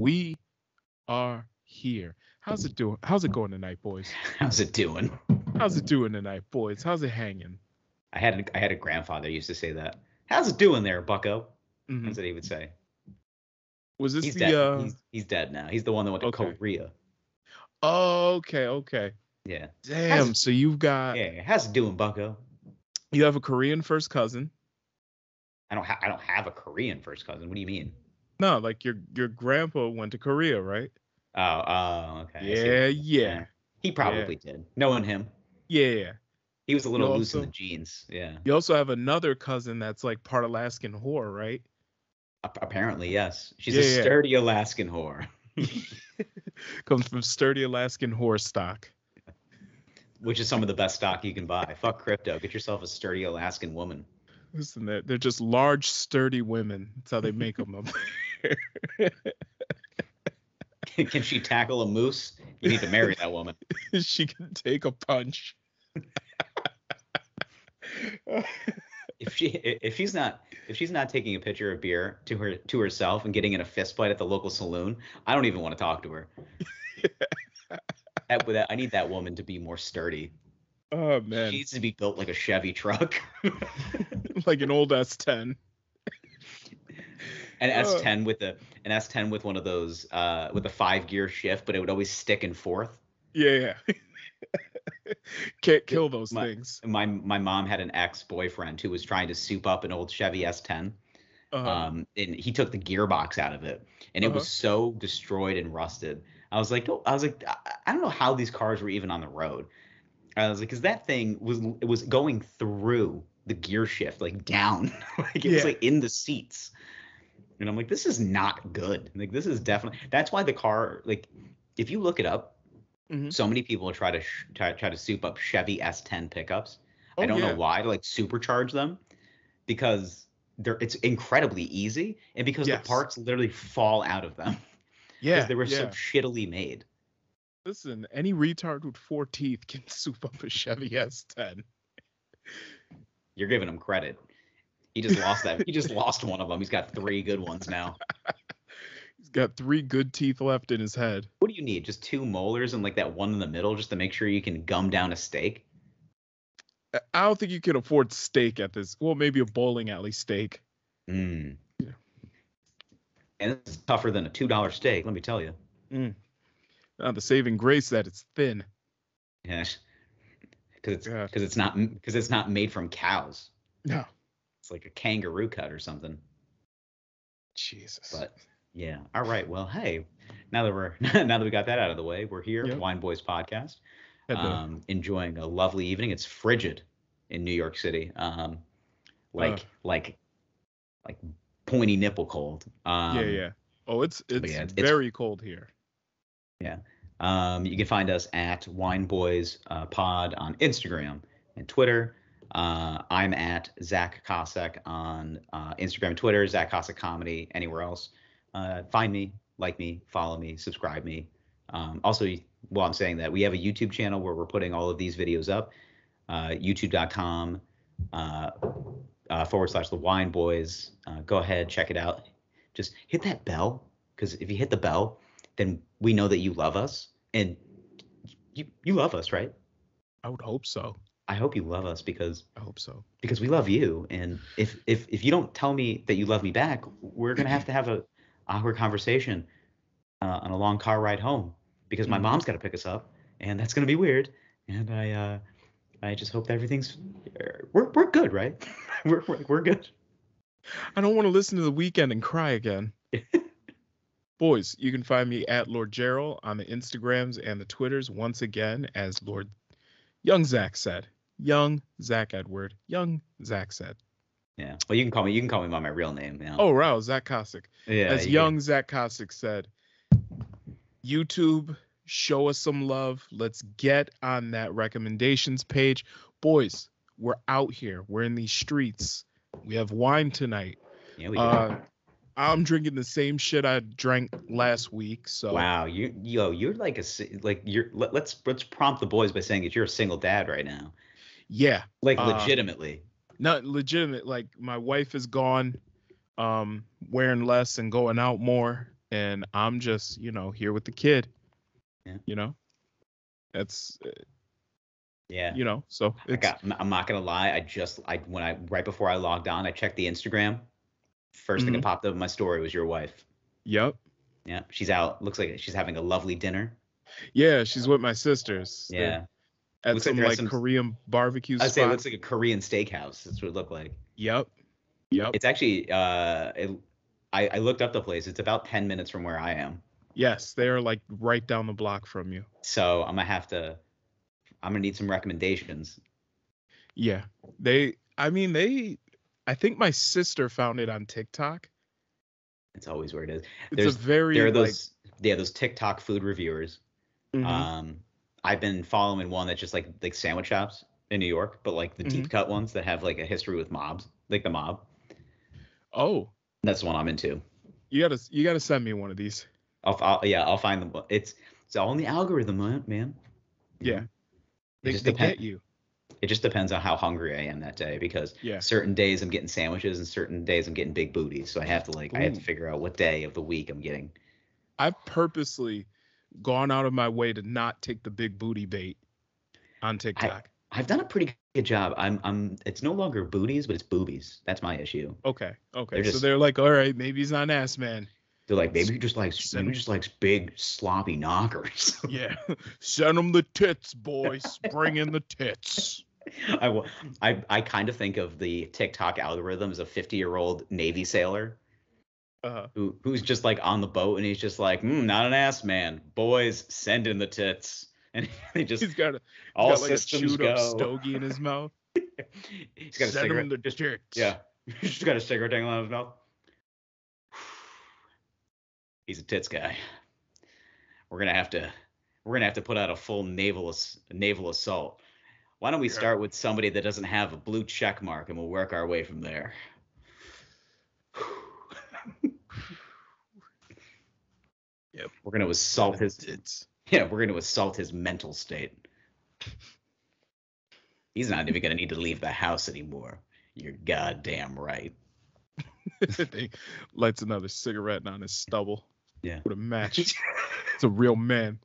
We are here. How's it doing? How's it going tonight, boys? How's it doing? How's it doing tonight, boys? How's it hanging? I had a grandfather who used to say that. How's it doing there, Bucko? Hmm That's what he would say. Was this He's the dead. He's dead now. He's the one that went to okay. Korea. Oh, okay. Yeah. How's Damn, it? so How's it doing, Bucko? you have a Korean first cousin. I don't have a Korean first cousin. What do you mean? No, like your grandpa went to Korea, right? Okay. I see what Yeah, you're yeah. saying. He Yeah. probably did. Knowing him, Yeah. he was a You little loose in the also jeans. Yeah. you also have another cousin that's like part Alaskan whore, right? Apparently, yes. She's a Yeah, sturdy Alaskan whore, yeah. Comes from sturdy Alaskan whore stock. which is some of the best stock you can buy. Fuck crypto. Get yourself a sturdy Alaskan woman. Listen, they're just large, sturdy women. That's how they make them up there. Can she tackle a moose? You need to marry that woman. She can take a punch. If she's not taking a picture of beer to herself and getting in a fist fight at the local saloon, I don't even want to talk to her. I need that woman to be more sturdy. Oh She man, needs to be built like a Chevy truck. like an old S10. An Uh, S10 with one of those with a 5 gear shift, but it would always stick in fourth. yeah. Can't It- kill those my things. my mom had an ex-boyfriend who was trying to soup up an old Chevy S10. Uh And he took the gearbox out of it, and it huh. was so destroyed and rusted. I don't know how these cars were even on the road. I was like, because that thing was going through the gear shift, like down, like it was Yeah. like in the seats. And I'm like, this is not good. Like this is definitely that's why the car, like, if you look it up, Hmm. so many people try to try to soup up Chevy S10 pickups. I Oh don't know yeah. why to like supercharge them because it's incredibly easy and because the Yes. parts literally fall out of them because Yeah. they were so Yeah. shittily made. Listen, any retard with 4 teeth can soup up a Chevy S10. You're giving him credit. He just lost that. He just lost one of them. He's got 3 good ones now. He's got 3 good teeth left in his head. What do you need? Just 2 molars and like that one in the middle just to make sure you can gum down a steak? I don't think you can afford steak at this. Well, maybe a bowling alley steak. Mm. Yeah. And it's tougher than a $2 steak, let me tell you. Mm. The saving grace that it's thin. Yes. Because God. it's not made from cows. No. It's like a kangaroo cut or something. Jesus. But yeah. All right. Well, hey, now that we got that out of the way, we're here, Yep. Wine Boys Podcast. Had to. Enjoying a lovely evening. It's frigid in New York City. Uh, Like pointy nipple cold. yeah. Oh, it's But yeah, it's very cold here. yeah. You can find us at Wine Boys Pod on Instagram and Twitter. I'm at Zach Kosek on Instagram and Twitter, Zach Kosek Comedy, anywhere else. Find me, like me, follow me, subscribe me. Also, while I'm saying that, we have a YouTube channel where we're putting all of these videos up. YouTube.com / The Wine Boys. Go ahead, check it out. Just hit that bell, because if you hit the bell, then we know that you love us, and you love us, right? I would hope so. I hope you love us because I hope so. we love you. And if you don't tell me that you love me back, we're gonna have to have a awkward conversation on a long car ride home because my Mhm. mom's got to pick us up, and that's gonna be weird. And I just hope that everything's we're good, right? we're good. I don't want to listen to The Weekend and cry again. Boys, you can find me at Lord Gerald on the Instagrams and the Twitters once again, as Lord Young Zach said. Young Zach Edward. Young Zach said. Yeah. Well, you can call me by my real name. You know? Oh, wow, Zach Kosick. Yeah. As young Zach Kosick said, YouTube, show us some love. Let's get on that recommendations page. Boys, we're out here. We're in these streets. We have wine tonight. Yeah, we do. I'm drinking the same shit I drank last week. So wow, you're like let's prompt the boys by saying that you're a single dad right now. yeah, Like legitimately. Not legitimate. Like my wife is gone, wearing less and going out more, and I'm just, here with the kid. Yeah. That's Yeah. so it's I'm not gonna lie. Right before I logged on, I checked the Instagram. First thing that popped up in my story was your wife. Yep. Yeah, she's out. Looks like she's having a lovely dinner. Yeah, she's with my sisters. Yeah. At Looks some like Korean barbecue I'd say it spot. looks like a Korean steakhouse. That's what it looked like. Yep. It's actually I looked up the place. It's about 10 minutes from where I am. Yes, they are like right down the block from you. So I'm gonna need some recommendations. Yeah. I think my sister found it on TikTok. It's always where it is. There are those TikTok food reviewers. I've been following one that's just like sandwich shops in New York, but like the deep cut ones that have like a history with mobs, like the mob. Oh, that's the one I'm into. You gotta send me one of these. I'll find them. It's all in the algorithm, man. Yeah, they get you. It just depends on how hungry I am that day, because certain days I'm getting sandwiches and certain days I'm getting big booties. So I have to figure out what day of the week I'm getting. I've purposely gone out of my way to not take the big booty bait on TikTok. I've done a pretty good job. It's no longer booties, but it's boobies. That's my issue. Okay. So they're like, all right, maybe he's not an ass man. They're like, maybe he just likes big sloppy knockers. Yeah. Send him the tits, boys. Bring in the tits. I kind of think of the TikTok algorithm as a 50-year-old Navy sailor who's just like on the boat, and he's just like, not an ass man. Boys, send in the tits. And he's got like a chewed up stogie in his mouth. He's got send him the tits. Yeah. He's just got a cigarette dangling out of his mouth. He's a tits guy. We're gonna have to put out a full naval assault. Why don't we start with somebody that doesn't have a blue check mark, and we'll work our way from there. Yep. We're gonna assault his tits. Yeah, we're gonna assault his mental state. He's not even gonna need to leave the house anymore. You're goddamn right. He lights another cigarette on his stubble. Yeah. With a match. It's a real man.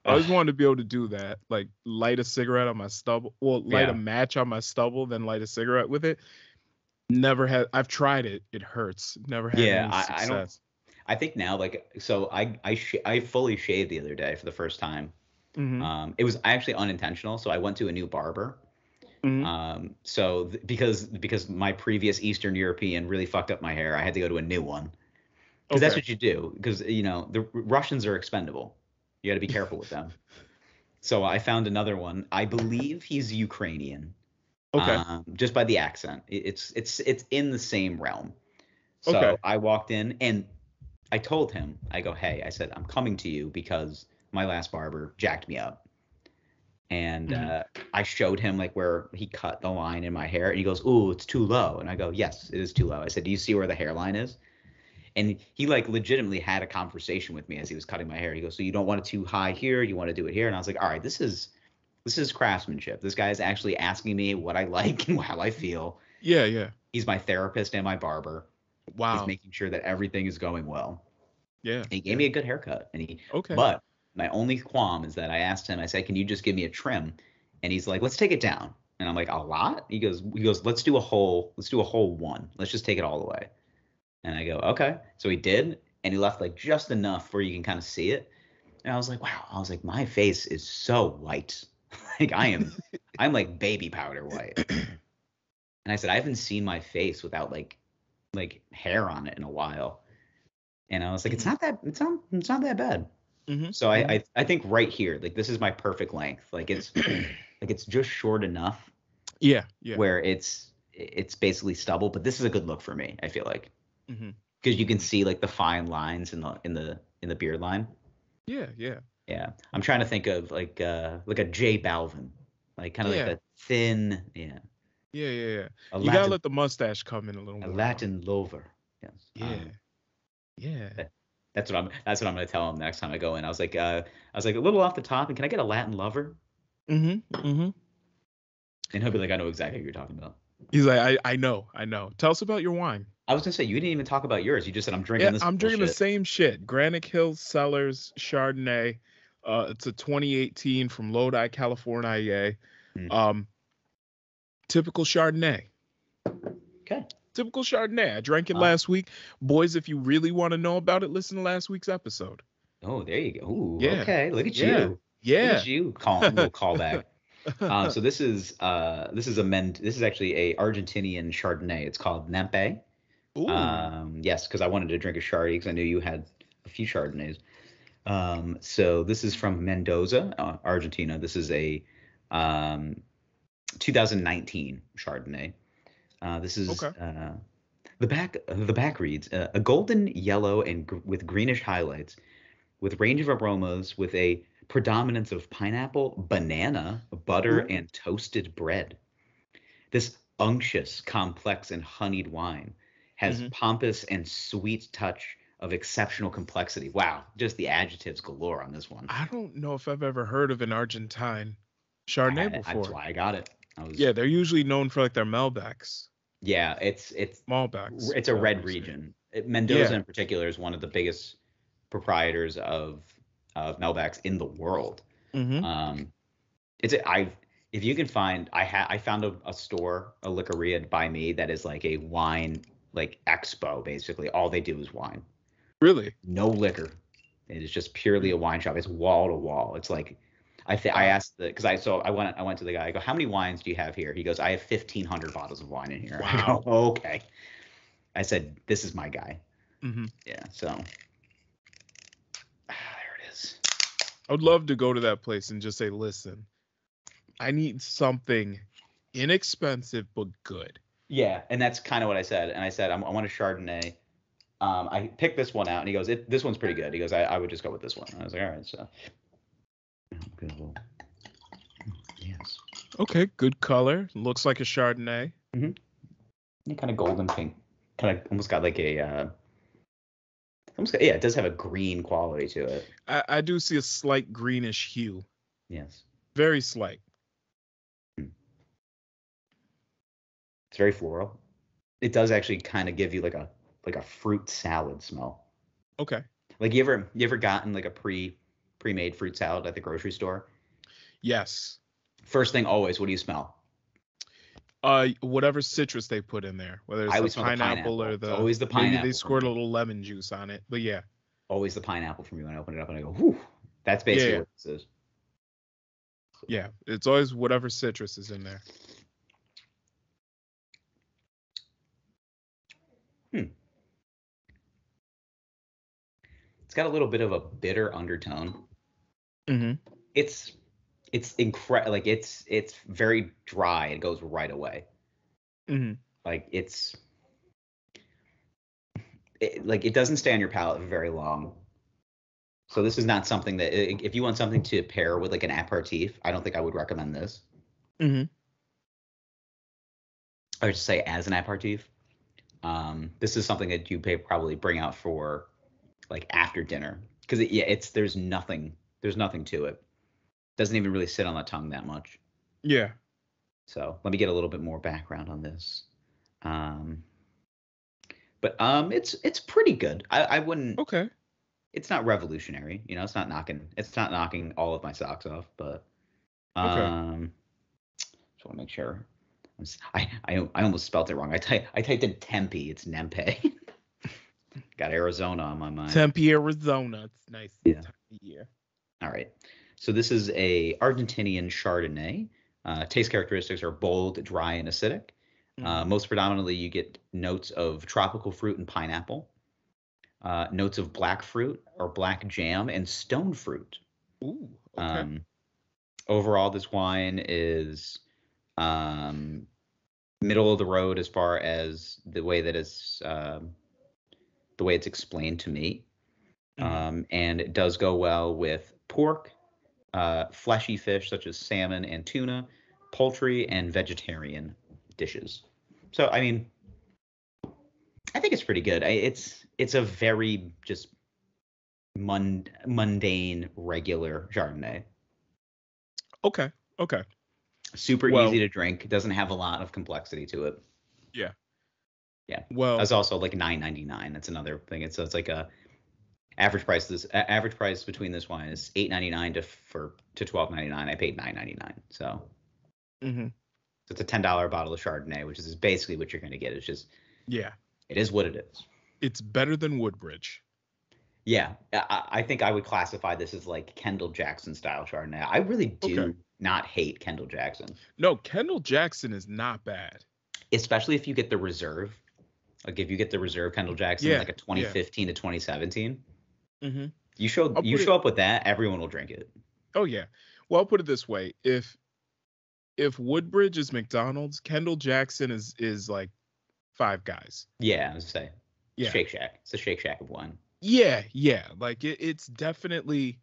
I always wanted to be able to do that. Like light a cigarette on my stubble. Well, light a match on my stubble, then light a cigarette with it. Never had. I've tried it. It hurts. Never had any success. I think now, I fully shaved the other day for the first time. It was actually unintentional. So I went to a new barber. Because my previous Eastern European really fucked up my hair, I had to go to a new one. Because that's what you do. Because the Russians are expendable. You got to be careful with them. So I found another one. I believe he's Ukrainian. Okay. Just by the accent, it's in the same realm. So I walked in and I told him, I go, hey, I said, I'm coming to you because my last barber jacked me up. And I showed him like where he cut the line in my hair, and he goes, "Ooh, it's too low." And I go, "Yes, it is too low." I said, "Do you see where the hairline is?" And he like legitimately had a conversation with me as he was cutting my hair. He goes, "So you don't want it too high here? You want to do it here?" And I was like, "All right, this is craftsmanship. This guy is actually asking me what I like and how I feel." Yeah. He's my therapist and my barber. Wow. He's making sure that everything is going well. Yeah. And he gave me a good haircut. But my only qualm is that I asked him, I said, "Can you just give me a trim?" And he's like, "Let's take it down." And I'm like, "A lot?" He goes, "Let's do a whole one. Let's just take it all the way." And I go, "Okay." So he did, and he left like just enough where you can kind of see it. And I was like, wow. I was like, my face is so white. Like I'm like baby powder white. And I said, I haven't seen my face without like hair on it in a while. And I was like, it's not that bad. So I think right here, like this is my perfect length. Like it's just short enough. Yeah. Where it's basically stubble, but this is a good look for me, I feel like. Because you can see like the fine lines in the beard line. Yeah. Yeah. I'm trying to think of like a J Balvin. Like kind of like a thin, Yeah. You gotta let the mustache come in a little more. A Latin lover. Yes. Yeah. That's what I'm gonna tell him next time I go in. I was like a little off the top, and can I get a Latin lover? And he'll be like, I know exactly what you're talking about. He's like, I know. Tell us about your wine. I was gonna say you didn't even talk about yours. You just said I'm Yeah, drinking this I'm drinking the bullshit. same shit. Granite Hill Cellars Chardonnay. It's a 2018 from Lodi, California. Hmm. Um, typical Chardonnay. Okay. Typical Chardonnay. I drank it Uh, last week. Boys, if you really want to know about it, listen to last week's episode. oh, there you go. Ooh, Yeah. okay. Look at Yeah. you. Look Yeah. at you. Call little callback. So this is this is actually a Argentinian Chardonnay. It's called Nempe. Ooh. Yes, because I wanted to drink a Chardonnay because I knew you had a few Chardonnays. So this is from Mendoza, Argentina. This is a 2019 Chardonnay. This is Okay. the back reads a golden yellow and with greenish highlights, with range of aromas, with a predominance of pineapple, banana, butter, Ooh. and toasted bread. This unctuous, complex, and honeyed wine has Hmm. pompous and sweet touch of exceptional complexity. Wow, just the adjectives galore on this one. I don't know if I've ever heard of an Argentine Chardonnay That's before. why I got it. I was Yeah, they're usually known for like their Malbecs. Yeah, Malbecs. it's a red Excuse me. region. Mendoza Yeah. in particular is one of the biggest proprietors of Melbacks in the world. Hmm. Um, it's I if you can find I found a store, a liquoria by me that is like a wine like expo basically. All they do is wine. Really? No liquor. It is just purely a Mm. wine shop. It's wall to wall. It's like I Wow. asked the because I went to the guy. I go, how many wines do you have here? He goes, I have 1,500 bottles of wine in here. I go, Wow. okay. I said, this is my guy. Hmm. Yeah. So there it is. I would love to go to that place and just say, listen, I need something inexpensive but good. Yeah, and that's kind of what I said. And I said, I want a Chardonnay. I picked this one out, and he goes, this one's pretty good. He goes, I would just go with this one. And I was like, all right, so. Good. Well, yes. Okay, good color. Looks like a Chardonnay. Mm-hmm. Kind of golden pink. Kind of almost got like a. Yeah, it does have a green quality to it. I do see a slight greenish hue. Yes. Very slight. It's very floral. It does actually kind of give you like a fruit salad smell. Okay. Like you ever gotten like a pre-made fruit salad at the grocery store? Yes. First thing always, what do you smell? Whatever citrus they put in there, whether I it's the always smell the pineapple or pineapple. It's always the maybe they pineapple for squirt a me. little lemon juice on it. But yeah. Always the pineapple for me when I open it up and I go, whew. That's Yeah, basically yeah. what this is. Yeah. It's always whatever citrus is in there. It's got a little bit of a bitter undertone. Mm-hmm. It's incredible. Like it's very dry. It goes right away. Mm-hmm. Like like it doesn't stay on your palate for very long. So this is not something that if you want something to pair with like an aperitif, I don't think I would recommend this. Mm-hmm. I would just say as an aperitif. This is something that you probably bring out for like after dinner because there's nothing to it. Doesn't even really sit on the tongue that much. Yeah. So let me get a little bit more background on this. But it's pretty good. I wouldn't. Okay. It's not revolutionary, it's not knocking all of my socks off, but Okay. just want to make sure. I almost spelled it wrong. I typed in Tempe. It's Nempe. Got Arizona on my mind. Tempe, Arizona. It's nice. Yeah. Time of year. All right. So this is a Argentinian Chardonnay. Taste characteristics are bold, dry, and acidic. Mm-hmm. Most predominantly, you get notes of tropical fruit and pineapple. Notes of black fruit or black jam and stone fruit. Ooh. Okay. Overall, this wine is middle of the road as far as the way it's explained to me. Mm-hmm. And it does go well with pork, fleshy fish such as salmon and tuna, poultry, and vegetarian dishes. So, I mean, I think it's pretty good. It's a very just mundane, regular Chardonnay. Okay. Okay. Super Well, easy to drink. It doesn't have a lot of complexity to it. yeah. Yeah. Well, That's also like $9.99. That's another thing. It's like a average price. This average price between this wine is $8.99 to $12.99. I paid $9.99. So hmm it's a $10 bottle of Chardonnay, which is basically what you're going to get. It's just, yeah, it is what it is. it's better than Woodbridge. Yeah, I think I would classify this as like Kendall Jackson style Chardonnay. I really Okay. do not hate Kendall Jackson, No, Kendall Jackson is not bad. especially if you get the reserve. Like if you get the reserve Kendall Jackson, Yeah, like a yeah. 2015 to 2017, hmm you I'll put it. show up with that, everyone will drink it. Oh yeah. Well, I'll put it this way: if Woodbridge is McDonald's, Kendall Jackson is like Five Guys. Yeah, I was gonna say Yeah. Shake Shack. It's a Shake Shack of wine. Yeah, yeah. Like it's definitely,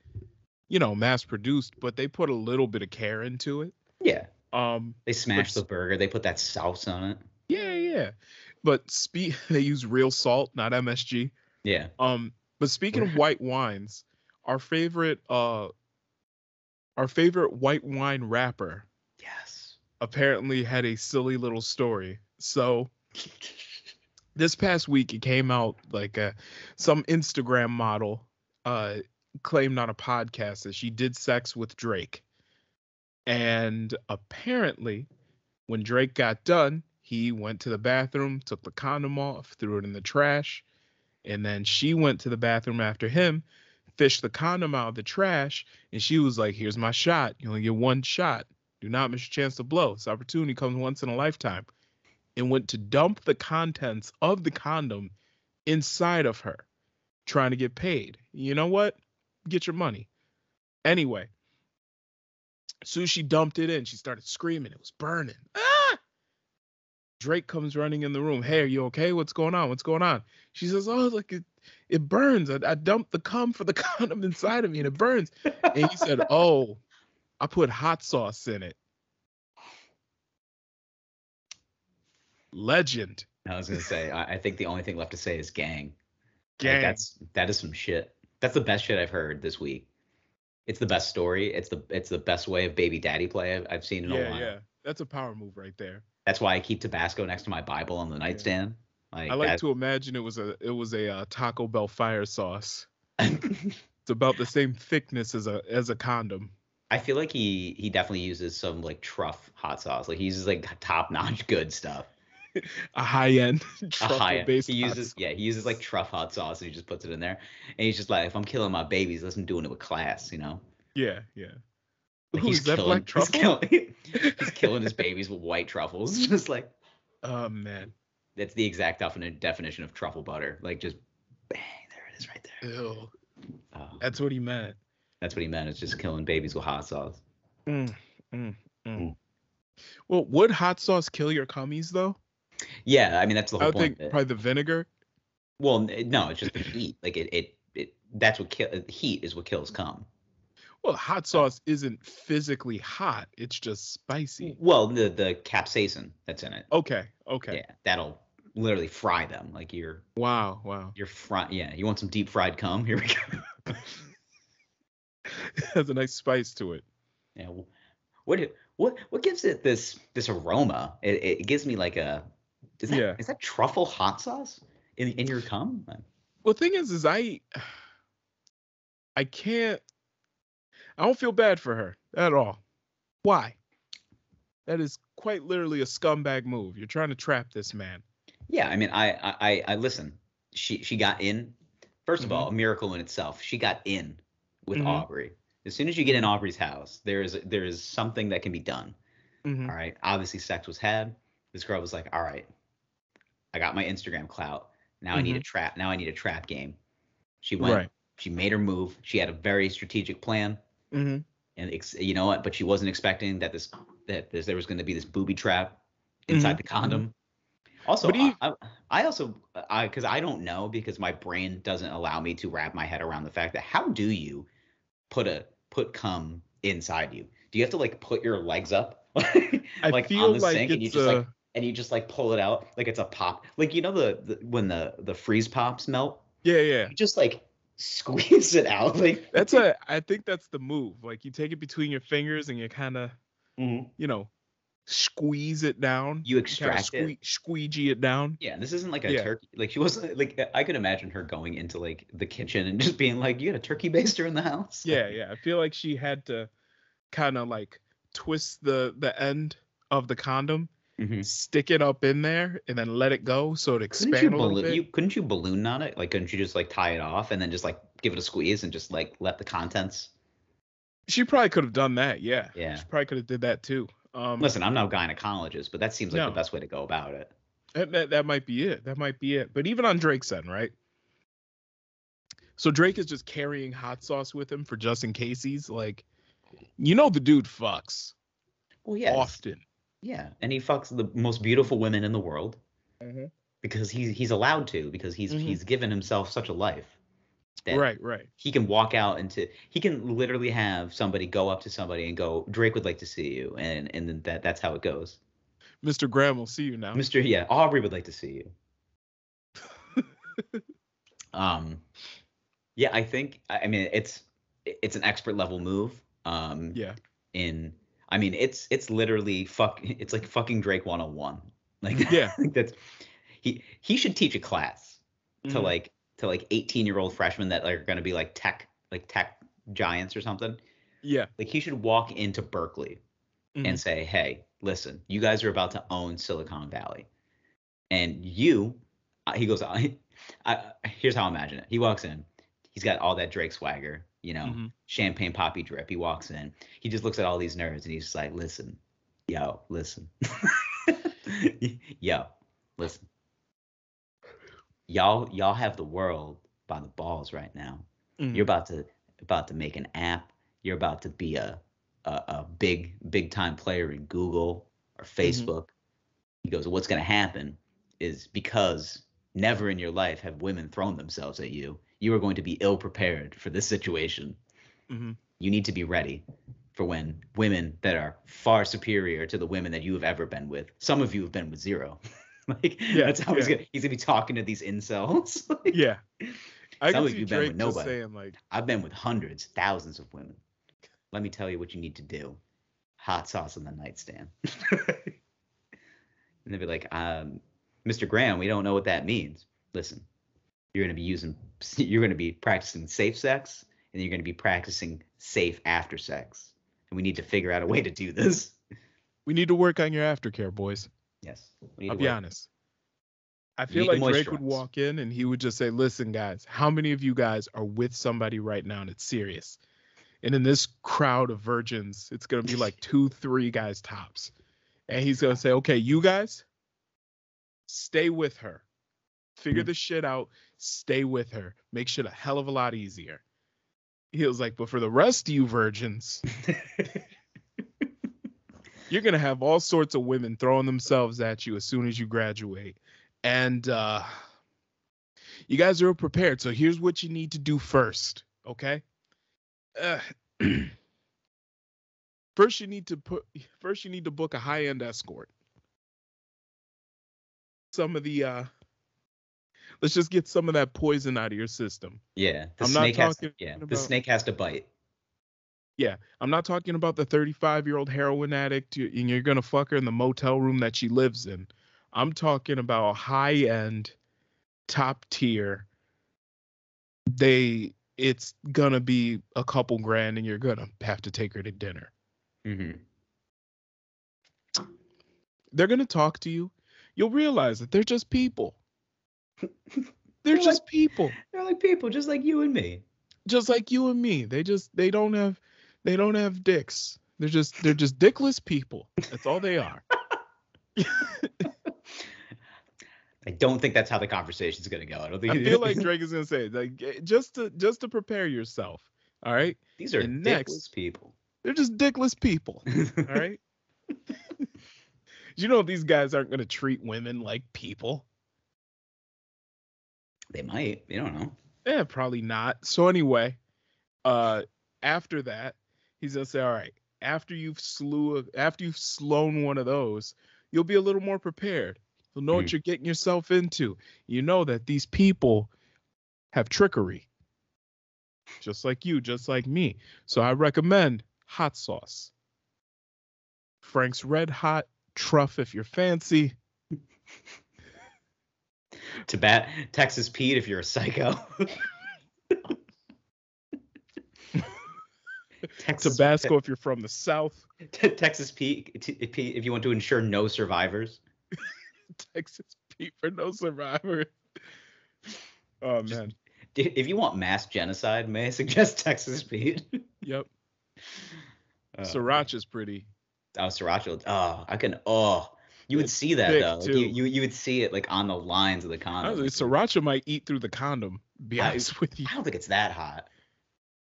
mass produced, but they put a little bit of care into it. Yeah, Um, they but smash the burger. They put that sauce on it. yeah, yeah. But they use real salt, not MSG. Yeah. But speaking of white wines, our favorite white wine rapper Yes. apparently had a silly little story. So this past week it came out like some Instagram model claimed on a podcast that she did sex with Drake. And apparently when Drake got done, he went to the bathroom, took the condom off, threw it in the trash, and then she went to the bathroom after him, fished the condom out of the trash, and she was like, "Here's my shot. You only get one shot. Do not miss your chance to blow. This opportunity comes once in a lifetime." And went to dump the contents of the condom inside of her, trying to get paid. You know what? Get your money. Anyway, as soon as she dumped it in, she started screaming. It was burning. Ah! Drake comes running in the room. "Hey, are you okay? What's going on? What's going on?" She says, "Oh, look, it burns. I dumped the cum for the condom inside of me and it burns." And he said, "Oh, I put hot sauce in it." Legend. I was gonna say, I think the only thing left to say is gang. Like Gang. that is some shit. That's the best shit I've heard this week. It's the best story. It's the best way of baby daddy play I've seen in a Yeah, while. yeah. That's a power move right there. That's why I keep Tabasco next to my Bible on the Yeah. nightstand. I Like like that. to imagine it was a Taco Bell fire sauce. It's about the same thickness as a condom. I feel like he definitely uses some like truff hot sauce. Like he uses like top notch good stuff. A high end A truffle high based he hot uses sauce. yeah he uses like truff hot sauce and he just puts it in there. And he's just like, if I'm killing my babies, listen, doing it with class, you know. Yeah, yeah. Like Ooh, is that black truffle? he's killing his babies with white truffles. Just like Oh man. that's the exact definition of truffle butter. Like just bang, there it is right there. Ew. Oh, That's what he meant. that's what he meant. It's just killing babies with hot sauce. Mm, mm, mm. Mm. Well, would hot sauce kill your cummies though? Yeah, I mean that's the I whole would point think of it. probably the vinegar. Well, no, it's just the heat. Like it that's what heat is what kills cum. Well, hot sauce isn't physically hot. It's just spicy. Well, the capsaicin that's in it. Okay, okay. Yeah, that'll literally fry them. Like Wow, wow. you're fry. Yeah, you want some deep fried cum? Here we go. It has a nice spice to it. Yeah. What gives it this aroma? It gives me like a Yeah. is that truffle hot sauce in your cum? Well, thing is I can't. I don't feel bad for her at all. Why? That is quite literally a scumbag move. You're trying to trap this man. Yeah, I mean, I listen. She got in. First of all, a miracle in itself. She got in with Aubrey. As soon as you get in Aubrey's house, there is something that can be done. All right. Obviously, sex was had. This girl was like, all right, I got my Instagram clout. Now I need a trap. Now I need a trap game. She went. Right. She made her move. She had a very strategic plan. And you know what? But she wasn't expecting that there was going to be this booby trap inside the condom. Also, I also because I don't know, because my brain doesn't allow me to wrap my head around the fact that how do you put cum inside you? Do you have to like put your legs up like feel on the like sink it's and you just like pull it out like it's a pop, like you know when the freeze pops melt? Yeah. You just like squeeze it out like I think that's the move. Like you take it between your fingers and you kind of, squeeze it down. You extract it. Squeegee it down. Yeah, this isn't like a Yeah. turkey. Like, she wasn't like, I could imagine her going into like the kitchen and just being like, "You got a turkey baster in the house?" Yeah, yeah. I feel like she had to kind of like twist the end of the condom, stick it up in there, and then let it go so it expand a little bit. Couldn't you balloon knot it? Like, couldn't you just like tie it off and then just like give it a squeeze and just like let the contents? She probably could have done that. Yeah. Yeah. She probably could have did that too. Listen, I'm no gynecologist, but that seems like the best way to go about it. That might be it. That might be it. But even on Drake's end, right? So Drake is just carrying hot sauce with him for just in case he's like, the dude fucks. Well, yeah. Often. Yeah, and he fucks the most beautiful women in the world because he's allowed to, because he's given himself such a life. That right. He can walk out he can literally have somebody go up to somebody and go, "Drake would like to see you," and then that's how it goes. Mr. Graham will see you now. Aubrey would like to see you. Yeah, I mean it's an expert level move. It's literally it's like fucking Drake 101. Like, yeah, that's he should teach a class to like 18-year-old freshmen that are going to be like tech giants or something. Yeah. Like, he should walk into Berkeley and say, "Hey, listen, you guys are about to own Silicon Valley." And he goes, here's how I imagine it. He walks in, he's got all that Drake swagger, champagne poppy drip. He walks in, he just looks at all these nerds and he's just like, listen. Yo, listen. Y'all have the world by the balls right now. You're about to make an app. You're about to be a big time player in Google or Facebook. He goes, what's going to happen is, because never in your life have women thrown themselves at you, you are going to be ill prepared for this situation. You need to be ready for when women that are far superior to the women that you have ever been with. Some of you have been with zero. That's how he's gonna be talking to these incels. Yeah. Some of you have been with nobody. Saying, I've been with hundreds, thousands of women. Let me tell you what you need to do. Hot sauce on the nightstand. And they'd be like, Mr. Graham, we don't know what that means. Listen, you're going to be practicing safe sex, and you're going to be practicing safe after sex. And we need to figure out a way to do this. We need to work on your aftercare, boys. Yes. I'll be honest. I feel like Drake would walk in and he would just say, listen, guys, how many of you guys are with somebody right now and it's serious? And in this crowd of virgins, it's going to be like 2-3 guys tops. And he's going to say, okay, you guys, stay with her. Figure this shit out. Stay with her. Make shit a hell of a lot easier. He was like, but for the rest of you virgins, you're going to have all sorts of women throwing themselves at you as soon as you graduate. And you guys are prepared. So here's what you need to do first. Okay. First, you need to book a high-end escort. Some of the let's just get some of that poison out of your system. Yeah, the snake has to bite. Yeah, I'm not talking about the 35-year-old heroin addict and you're gonna fuck her in the motel room that she lives in. I'm talking about high-end, top tier. It's gonna be a couple grand and you're gonna have to take her to dinner. They're gonna talk to you. You'll realize that they're just people. They're just people. They're like people, just like you and me. Just like you and me. They don't have dicks. They're just dickless people. That's all they are. I don't think that's how the conversation's gonna go. I feel like Drake is gonna say, like, just to prepare yourself. All right. These are dickless people. They're just dickless people. All right. You know these guys aren't gonna treat women like people. They might. You don't know. Yeah, probably not. So anyway, after that, he's gonna say, all right, after you've slown one of those, you'll be a little more prepared. You'll know what you're getting yourself into. You know that these people have trickery. Just like you, just like me. So I recommend hot sauce. Frank's Red Hot truff if you're fancy. Texas Pete if you're a psycho. Tabasco if you're from the South. Texas Pete if you want to ensure no survivors. Texas Pete for no survivors. Oh, man. If you want mass genocide, may I suggest Texas Pete? Yep. Sriracha's pretty. Oh, sriracha. You would see that though. Like you would see it like on the lines of the condom. Sriracha might eat through the condom. Be honest with you. I don't think it's that hot.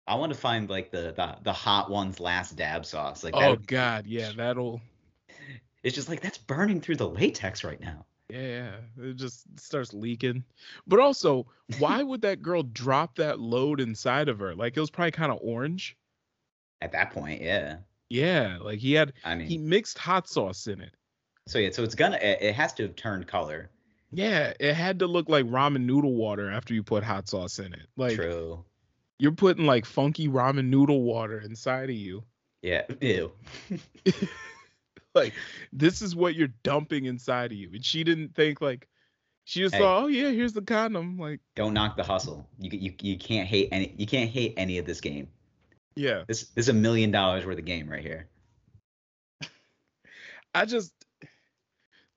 I want to find like the hot one's last dab sauce. Like, oh God, yeah, that'll. It's just like that's burning through the latex right now. Yeah, it just starts leaking. But also, why would that girl drop that load inside of her? Like, it was probably kind of orange. At that point, yeah. Yeah, like he mixed hot sauce in it. So yeah, so it has to have turned color. Yeah, it had to look like ramen noodle water after you put hot sauce in it. Like, true. You're putting like funky ramen noodle water inside of you. Yeah, ew. Like, this is what you're dumping inside of you. And she didn't think like, she just thought, oh yeah, here's the condom. Like, don't knock the hustle. You can't hate any of this game. Yeah. This is $1 million worth of game right here. I just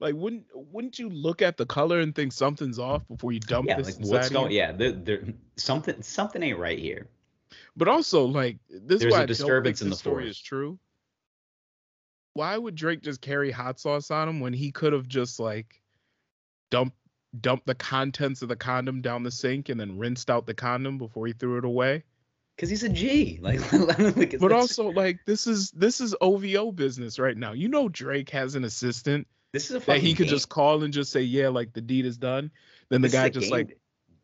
like wouldn't you look at the color and think something's off before you dump this inside what's going? you? Yeah, there something ain't right here. But also, like, this is why a disturbance in the story force. Is true. Why would Drake just carry hot sauce on him when he could have just like dumped the contents of the condom down the sink and then rinsed out the condom before he threw it away? Because he's a G. But also, like, this is OVO business right now. You know, Drake has an assistant. This is a that he could game. Just call and just say, yeah, like the deed is done. Then the guy just like,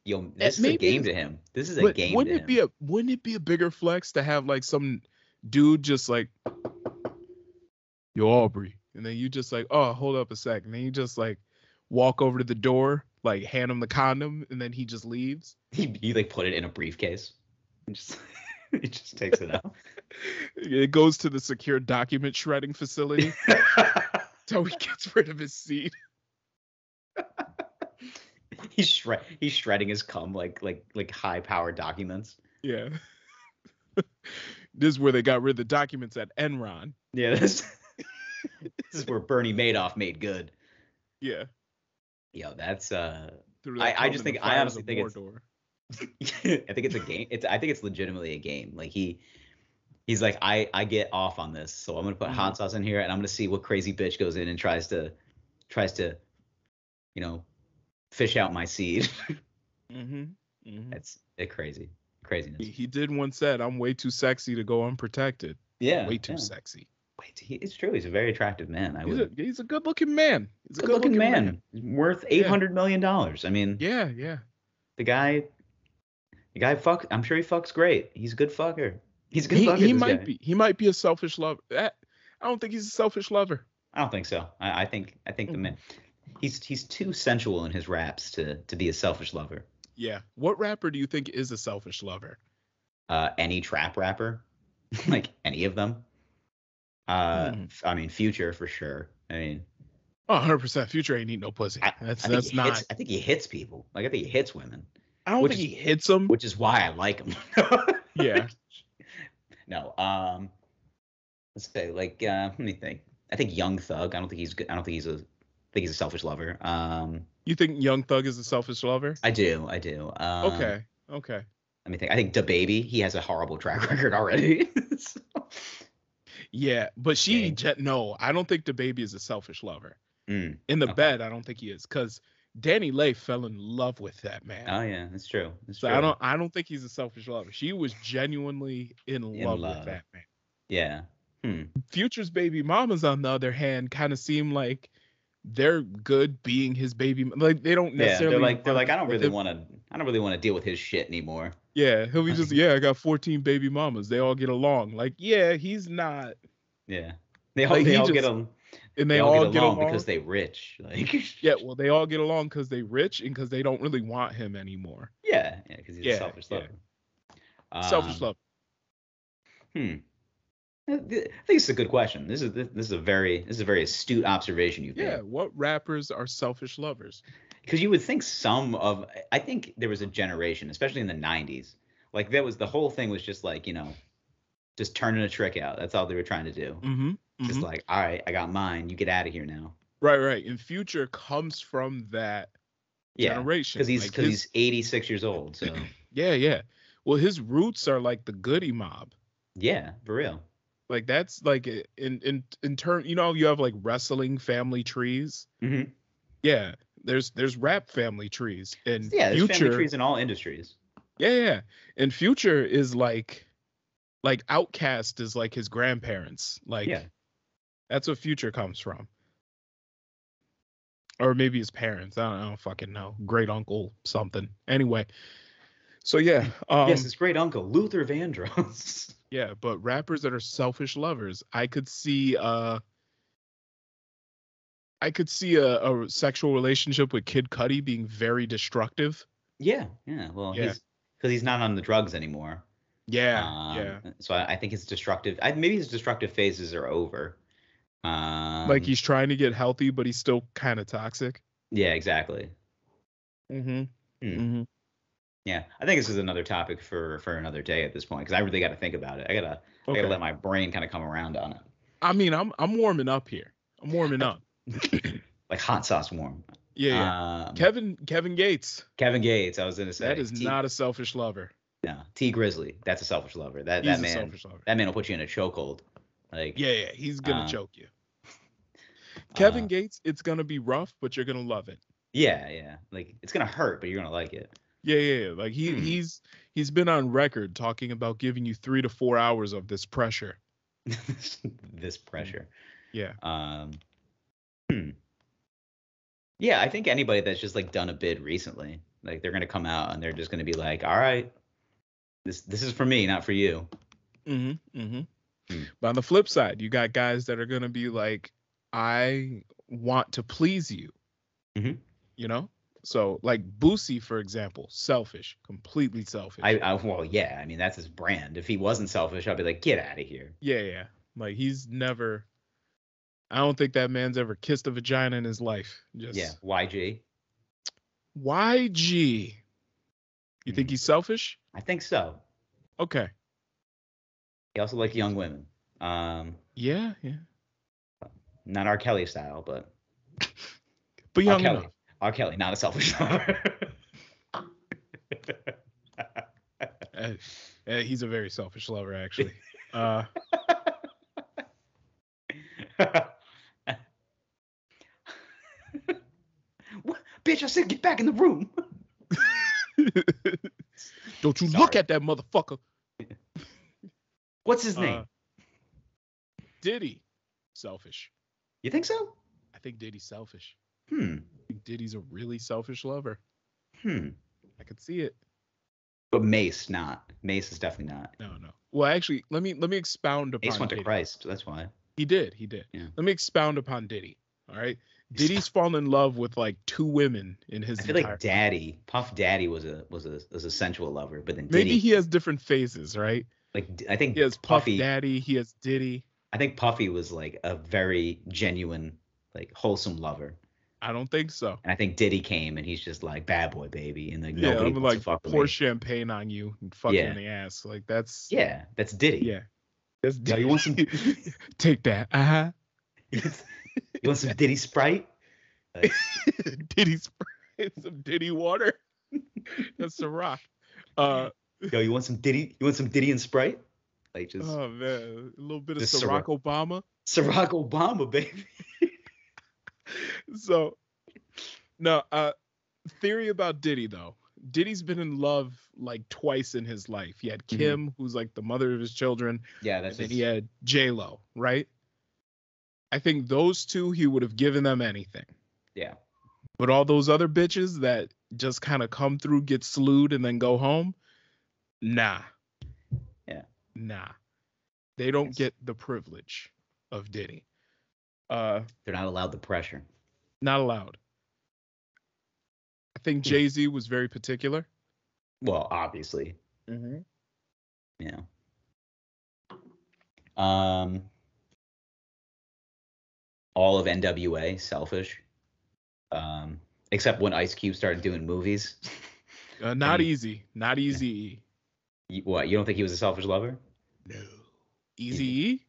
this is a game to him. This is a game. Wouldn't it be a bigger flex to have like some dude just like, yo, Aubrey, and then you just like, oh, hold up a second, and then you just like walk over to the door, like hand him the condom, and then he just leaves. He like put it in a briefcase. He just takes it out. It goes to the secure document shredding facility. So he gets rid of his seed. He's shredding his cum like high powered documents. Yeah. This is where they got rid of the documents at Enron. Yeah, this is where Bernie Madoff made good. Yeah. Yo, that's I honestly think it's I think it's a game. I think it's legitimately a game. Like he's like, I get off on this, so I'm gonna put hot sauce in here, and I'm gonna see what crazy bitch goes in and tries to, fish out my seed. That's craziness. He did once said, "I'm way too sexy to go unprotected." Yeah, way too sexy. It's true. He's a very attractive man. He's a good-looking man. He's a good-looking man. Worth $800 million. I mean, yeah. The guy fucks. I'm sure he fucks great. He's a good fucker. He's a good fucker. He might be a selfish lover. I don't think he's a selfish lover. I don't think so. I think the man. He's too sensual in his raps to be a selfish lover. Yeah. What rapper do you think is a selfish lover? Any trap rapper, like any of them. I mean, Future for sure. I mean, 100%. Future ain't eat no pussy. I think he hits people. Like I think he hits women. I don't think he hits them, which is why I like him. Yeah. No. Let's say like let me think. I think Young Thug. I don't think he's good. I think he's a selfish lover. You think Young Thug is a selfish lover? I do. Okay. Let me think. I think DaBaby. He has a horrible track record already. So. Yeah, but no, I don't think DaBaby is a selfish lover. In the bed, I don't think he is, because Danny Lay fell in love with that man. Oh yeah, that's true. So I don't think he's a selfish lover. She was genuinely in love with that man. Yeah. Future's baby mamas, on the other hand, kind of seem like they're good being his baby. Like they don't necessarily. Yeah, they're like I don't really want to deal with his shit anymore. Yeah, he'll be just I got 14 baby mamas. They all get along. Like he's not. Yeah, they all get along. And they all get along because they rich. Like yeah, well, they all get along because they rich and because they don't really want him anymore. Yeah, because he's a selfish lover. Selfish love. I think it's a good question. This is a very astute observation you've Yeah, made. what rappers are selfish lovers? Because you would think I think there was a generation, especially in the 90s, like that was the whole thing was just like, just turning a trick out. That's all they were trying to do. Mm-hmm. Just Mm-hmm. like, all right, I got mine. You get out of here now. Right, right. And Future comes from that Yeah, generation. Like he's 86 years old. So yeah, yeah. Well, his roots are like the Goody Mob. yeah, for real. Like that's like in turn, you have like wrestling family trees. Hmm. Yeah, there's rap family trees. And Yeah, there's family Future, trees in all industries. yeah, yeah. And Future is like Outcast is like his grandparents. Yeah. Like that's what Future comes from. Or maybe his parents. I don't fucking know. Great uncle something. Anyway, so yeah, Yes, his great uncle Luther Vandross. yeah, but rappers that are selfish lovers, I could see a sexual relationship with Kid Cudi being very destructive. Yeah, yeah. Well, Yeah. because he's not on the drugs anymore. Yeah, yeah. So I think maybe his destructive phases are over. Like Um, he's trying to get healthy, but he's still kind of toxic. yeah, exactly. Mm-hmm. Hmm. Mm-hmm. Yeah, I think this is another topic for another day at this point because I really got to think about it. I gotta Okay. let my brain kind of come around on it. I mean, I'm warming up here. I'm warming up. Like hot sauce warm. Yeah, yeah. Kevin Gates. Kevin Gates, I was gonna say. That is not a selfish lover. No, T Grizzly. That's a selfish lover. He's a selfish lover. That man will put you in a chokehold. Like Yeah, yeah. He's gonna choke you. uh, Kevin Gates, it's gonna be rough, but you're gonna love it. yeah, yeah. Like it's gonna hurt, but you're gonna like it. Yeah, yeah, yeah. Like he's been on record talking about giving you 3 to 4 hours of this pressure. This pressure. Yeah. Yeah, I think anybody that's just like done a bid recently, like they're gonna come out and they're just gonna be like, all right, this is for me, not for you. Mm-hmm. Mm-hmm. But on the flip side, you got guys that are gonna be like, I want to please you. Mm-hmm. You know? So like Boosie, for example, selfish, completely selfish. Well, yeah, I mean that's his brand. If he wasn't selfish, I'd be like, get out of here. Yeah, yeah. Like he's never. I don't think that man's ever kissed a vagina in his life. Just yeah, YG. YG. You think he's selfish? I think so. Okay. He also likes young women. Yeah, yeah. Not R. Kelly style, but young enough. R. Kelly, not a selfish lover. He's a very selfish lover, actually. What? Bitch, I said get back in the room. Don't you look at that motherfucker. What's his name? Diddy. Selfish. You think so? I think Diddy's selfish. I think Diddy's a really selfish lover. I could see it. But Mace not. Mace is definitely not. No. Well, actually, let me expound upon Mace went Diddy. to Christ, that's why. He did. Yeah. Let me expound upon Diddy. All right. Diddy's fallen in love with like 2 women in his. I feel like Puff Daddy was a sensual lover, but then maybe Diddy, he has different phases, right? Like I think he has Puffy, Puff Daddy, he has Diddy. I think Puffy was like a very genuine, like wholesome lover. I don't think so. And I think Diddy came and he's just like bad boy baby, and like nobody wants like to fuck with pour me. champagne on you and fuck you in the ass. Like that's Diddy. Yeah. That's Diddy. You want some? Take that. You want some Diddy Sprite? Like, Diddy Sprite, some Diddy water. That's a rock. Yo, you want some Diddy? You want some Diddy and Sprite? Like just. Oh man, a little bit of Ciroc Obama. Ciroc Obama, baby. So, no. Theory about Diddy though. Diddy's been in love like twice in his life. He had Kim, who's like the mother of his children. Yeah, that's. And he had J-Lo, right? I think those 2 he would have given them anything. Yeah. But all those other bitches that just kind of come through, get slewed, and then go home, nah. Yeah. Nah. They don't get the privilege of Diddy. They're not allowed the pressure. Not allowed. I think Jay-Z was very particular. Well, obviously. Mm-hmm. Yeah. All of NWA, Selfish. Except when Ice Cube started doing movies. Not easy. Not easy. What? You don't think he was a selfish lover? No. Easy.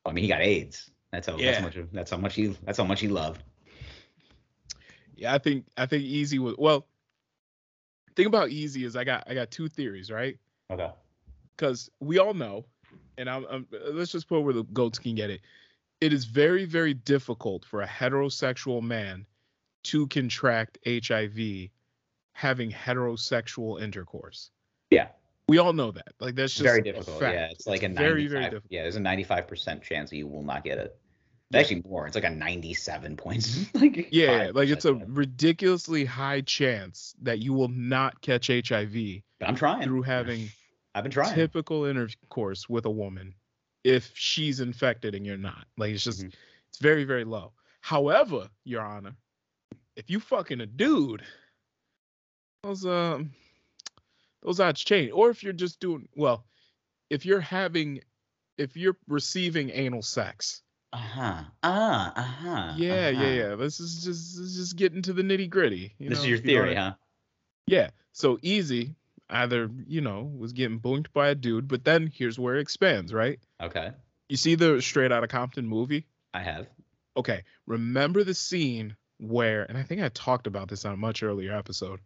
I mean, he got AIDS. That's how Yeah. that's how much he loved. Yeah, I think Easy was well. Thing about Easy is I got two theories, right? Okay. Because we all know, and I'm let's just put where the goats can get it. It is very, very difficult for a heterosexual man to contract HIV having heterosexual intercourse. Yeah. We all know that. Like that's just very difficult. Yeah, it's like a 95. Very, very difficult. Yeah, there's a 95% chance that you will not get it. Actually more. It's like a 97 points. Like yeah, like it's a ridiculously high chance that you will not catch HIV. But I'm trying. Through having I've been trying. Typical intercourse with a woman if she's infected and you're not. Like it's just it's very, very low. However, Your Honor, if you fucking a dude, those odds change. Or if you're just doing well, if you're receiving anal sex. Yeah. This is just getting to the nitty gritty. This is your theory, huh? Yeah. So Easy either, was getting bonked by a dude, but then here's where it expands, right? Okay. You see the Straight Outta Compton movie? I have. Okay. Remember the scene where, and I think I talked about this on a much earlier episode.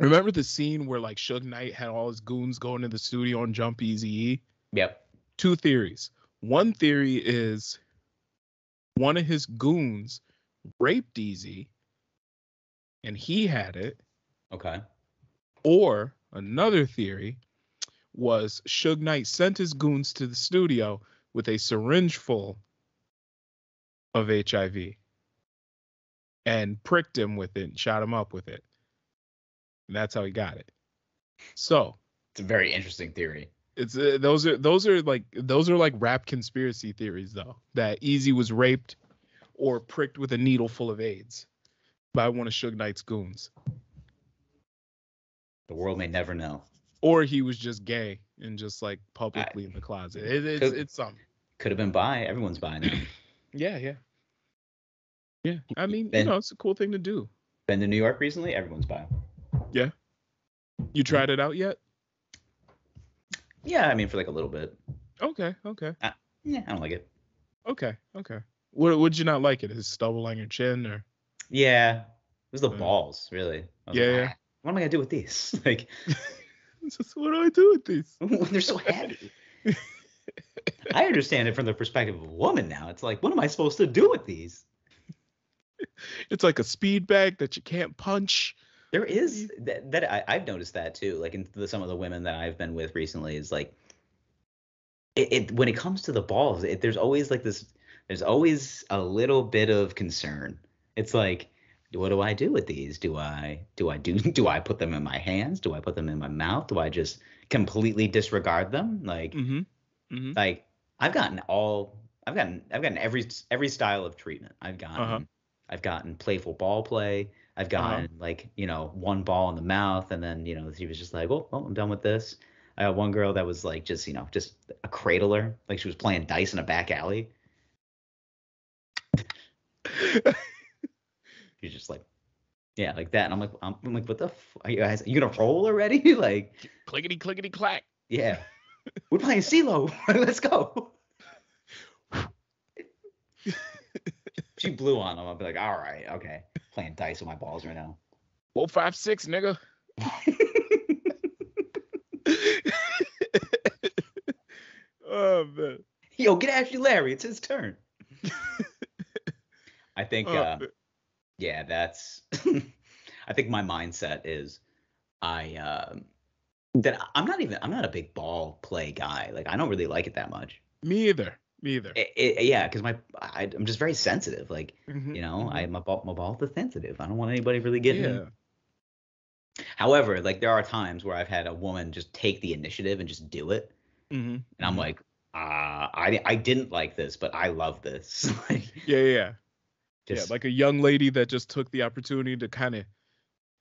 Remember the scene where like Suge Knight had all his goons going to the studio and jump Eazy-E? Yep. Two theories. One theory is one of his goons raped Eazy and he had it. Okay. Or another theory was Suge Knight sent his goons to the studio with a syringe full of HIV and pricked him with it and shot him up with it. And that's how he got it. So it's a very interesting theory. It's those are like rap conspiracy theories though, that Eazy was raped or pricked with a needle full of AIDS by one of Suge Knight's goons. The world may never know. Or he was just gay and just like publicly in the closet. It's something. Could have been bi. Everyone's bi now. Yeah. I mean, it's a cool thing to do. Been to New York recently? Everyone's bi. Yeah. You tried it out yet? Yeah, I mean for like a little bit. Okay. Yeah, I don't like it. Okay. Would you not like it? His stubble on your chin or? Yeah, it was the balls, really. Yeah. What am I gonna do with these? Like, what do I do with these? They're so heavy. I understand it from the perspective of a woman now. It's like, what am I supposed to do with these? It's like a speed bag that you can't punch. There is that I've noticed that too. Like in some of the women that I've been with recently is like, it when it comes to the balls, there's always like this. There's always a little bit of concern. It's like, what do I do with these? Do I put them in my hands? Do I put them in my mouth? Do I just completely disregard them? Like, like I've gotten every style of treatment. I've gotten playful ball play. I've gotten like, one ball in the mouth, and then, she was just like, oh, I'm done with this. I got one girl that was like, just a cradler, like she was playing dice in a back alley. She's just like, yeah, like that. And I'm like, what the are you guys? Are you gonna roll already? Like, clickety clickety clack. Yeah, we're playing CeeLo. Let's go. She blew on him. I'll be like, all right, okay, playing dice with my balls right now. 4, 5, 6, nigga. Oh man. Yo, get Ashley Larry. It's his turn. I think. Yeah, that's. I think my mindset is, I'm not a big ball play guy. Like I don't really like it that much. Me either. Yeah, because I'm just very sensitive. Like my balls are sensitive. I don't want anybody really getting. Yeah. However, like there are times where I've had a woman just take the initiative and just do it, and I'm like, I didn't like this, but I love this. Like, yeah. Like a young lady that just took the opportunity to kind of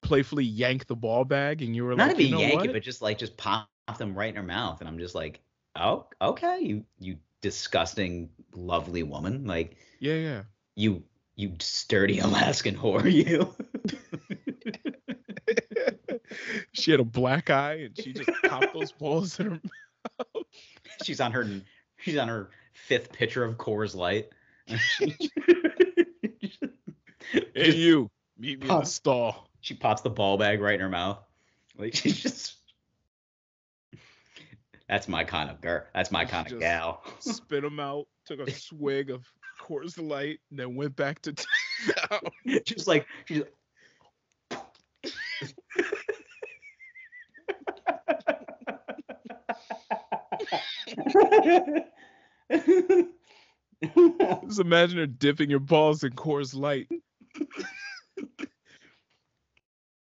playfully yank the ball bag, and you were not like, even yank it, but just pop them right in her mouth, and I'm just like, Oh, okay. You disgusting, lovely woman. Like Yeah, yeah. you you sturdy Alaskan whore, you. She had a black eye and she just popped those balls in her mouth. She's on her she's on her fifth pitcher of Coors Light. She Hey, just you, meet me in the pops stall. she pops the ball bag right in her mouth. Like she's just that's my kind of girl. That's my She kind of just gal. spit them out, took a swig of Coors Light, and then went back to town. Just like she's Just imagine her dipping your balls in Coors Light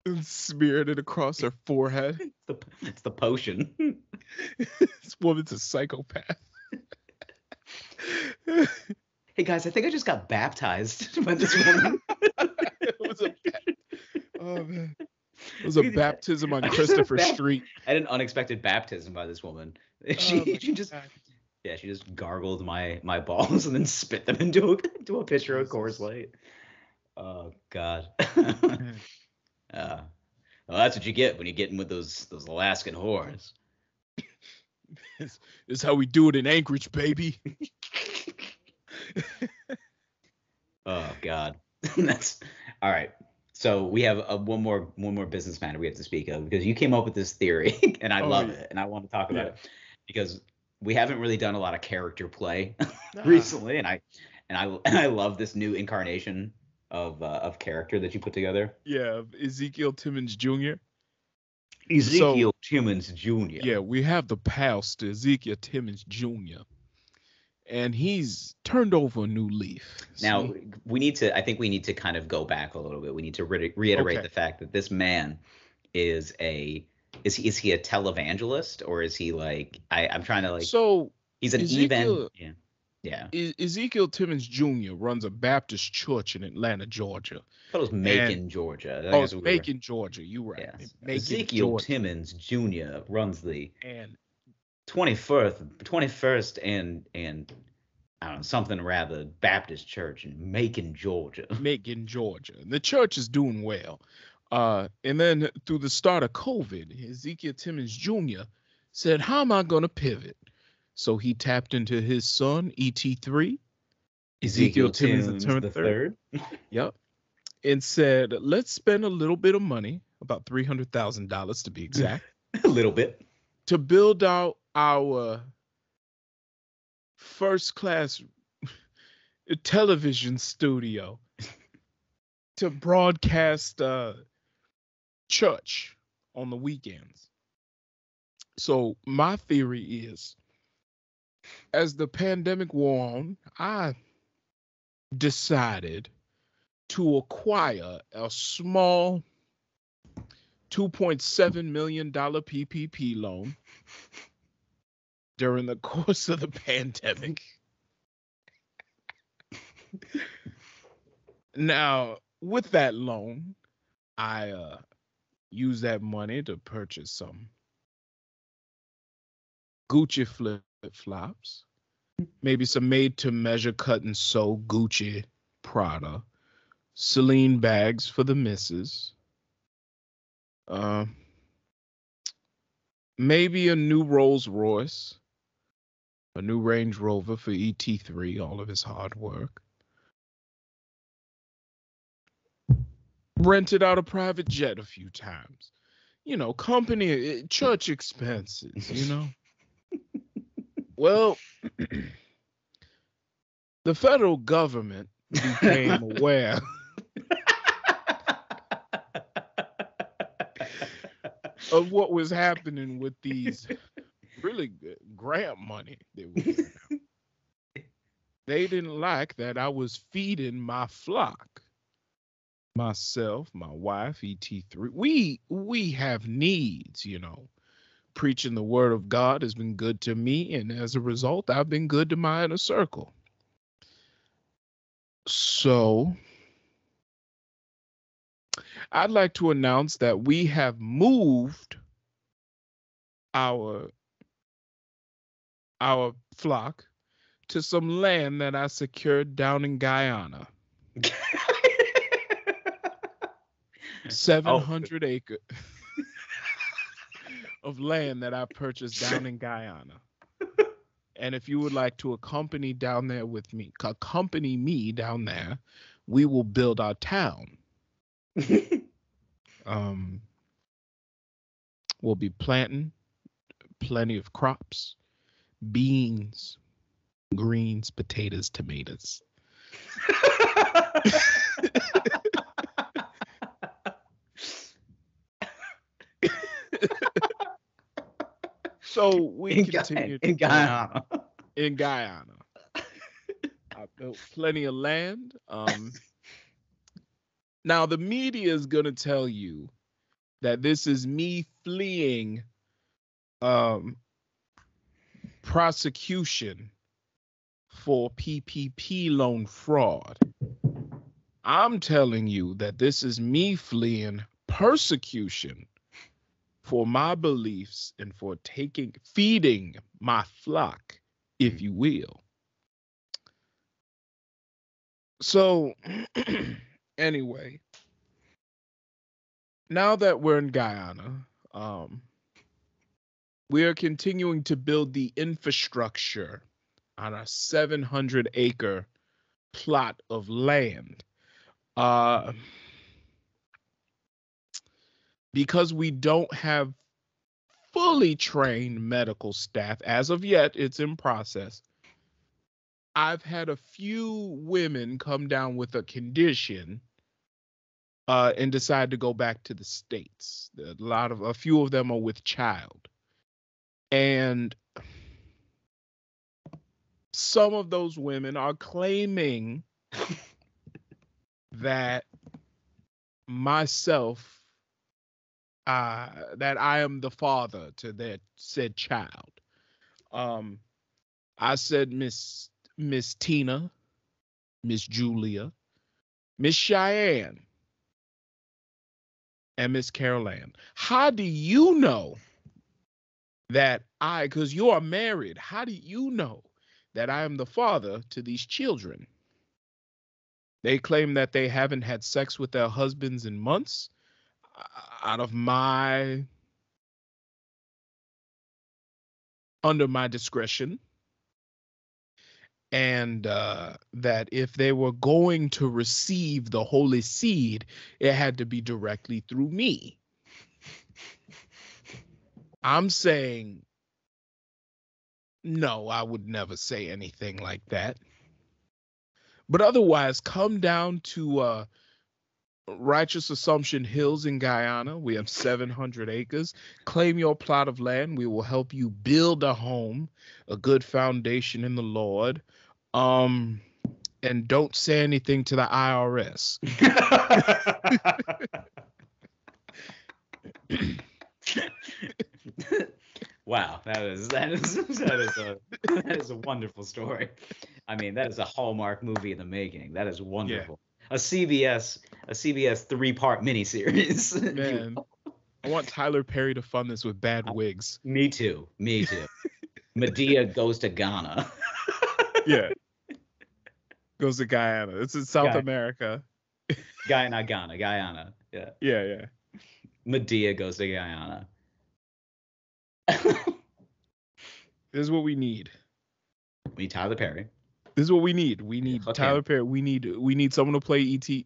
and smearing it across her forehead. it's the potion. This woman's a psychopath. Hey guys, I think I just got baptized by this woman. It was a oh man. It was a baptism on Christopher Street. I had an unexpected baptism by this woman. She just she just gargled my balls and then spit them into a pitcher of Coors Light. Oh God. Well, that's what you get when you get in with those Alaskan whores. This is how we do it in Anchorage, baby. Oh God. That's all right. So we have one more business matter we have to speak of because you came up with this theory and I love it and I want to talk about it because we haven't really done a lot of character play recently and I love this new incarnation of character that you put together. Yeah, Ezekiel Timmons Jr. Ezekiel Timmons Jr. Yeah, we have the pastor Ezekiel Timmons Jr. and he's turned over a new leaf. Now I think we need to kind of go back a little bit. We need to reiterate the fact that this man is he a televangelist or is he like I'm trying to like so he's an yeah. Ezekiel Timmons Jr. runs a Baptist church in Atlanta, Georgia. I thought it was Macon, Georgia. It's Macon, Georgia. You right. Yes. Macon, Ezekiel Georgia. Timmons Jr. runs the and 21st and I don't know, something rather Baptist church in Macon, Georgia. Macon, Georgia. The church is doing well. And then through the start of COVID, Ezekiel Timmons Jr. said, how am I going to pivot? So he tapped into his son, ET3, Ezekiel Timmons the third. Yep. And said, let's spend a little bit of money, about $300,000 to be exact. A little bit. To build out our first class television studio to broadcast church on the weekends. So my theory is, as the pandemic wore on, I decided to acquire a small $2.7 million PPP loan during the course of the pandemic. Now, with that loan, I used that money to purchase some Gucci flip-flops, maybe some made-to-measure cut and sew Gucci Prada, Celine bags for the missus, maybe a new Rolls Royce, a new Range Rover for ET3, all of his hard work. Rented out a private jet a few times. You know, company, church expenses, you know. Well, the federal government became aware of what was happening with these really good grant money they were giving out. They didn't like that I was feeding my flock. Myself, my wife, ET3. We have needs, you know. Preaching the word of God has been good to me, and as a result, I've been good to my inner circle. So I'd like to announce that we have moved our our flock to some land that I secured down in Guyana. Oh, 700 acres of land that I purchased down in Guyana. And if you would like to accompany me down there, we will build our town. We'll be planting plenty of crops, beans, greens, potatoes, tomatoes. So we continue in Guyana. In Guyana. I built plenty of land. Now the media is gonna tell you that this is me fleeing prosecution for PPP loan fraud. I'm telling you that this is me fleeing persecution for my beliefs and for feeding my flock, if you will. So, anyway, now that we're in Guyana, we are continuing to build the infrastructure on a 700-acre plot of land. Because we don't have fully trained medical staff as of yet, it's in process. I've had a few women come down with a condition and decide to go back to the States. A few of them are with child. And some of those women are claiming that that I am the father to their said child. I said, Miss Tina, Miss Julia, Miss Cheyenne, and Miss Carol Ann, how do you know that because you are married, how do you know that I am the father to these children? They claim that they haven't had sex with their husbands in months. Under my discretion. And that if they were going to receive the holy seed, it had to be directly through me. I'm saying, no, I would never say anything like that. But otherwise, come down to Righteous Assumption Hills in Guyana. We have 700 acres. Claim your plot of land. We will help you build a home, a good foundation in the Lord. And don't say anything to the IRS. Wow, that is a wonderful story. I mean, that is a Hallmark movie in the making. That is wonderful. Yeah. A CBS 3-part miniseries. Man, I want Tyler Perry to fund this with bad wigs. Me too. Medea goes to Ghana. Yeah. Goes to Guyana. It's in South America. Guyana. Yeah. Yeah. Medea goes to Guyana. This is what we need. We need Tyler Perry. This is what we need. We need Tyler Perry. We need someone to play E.T.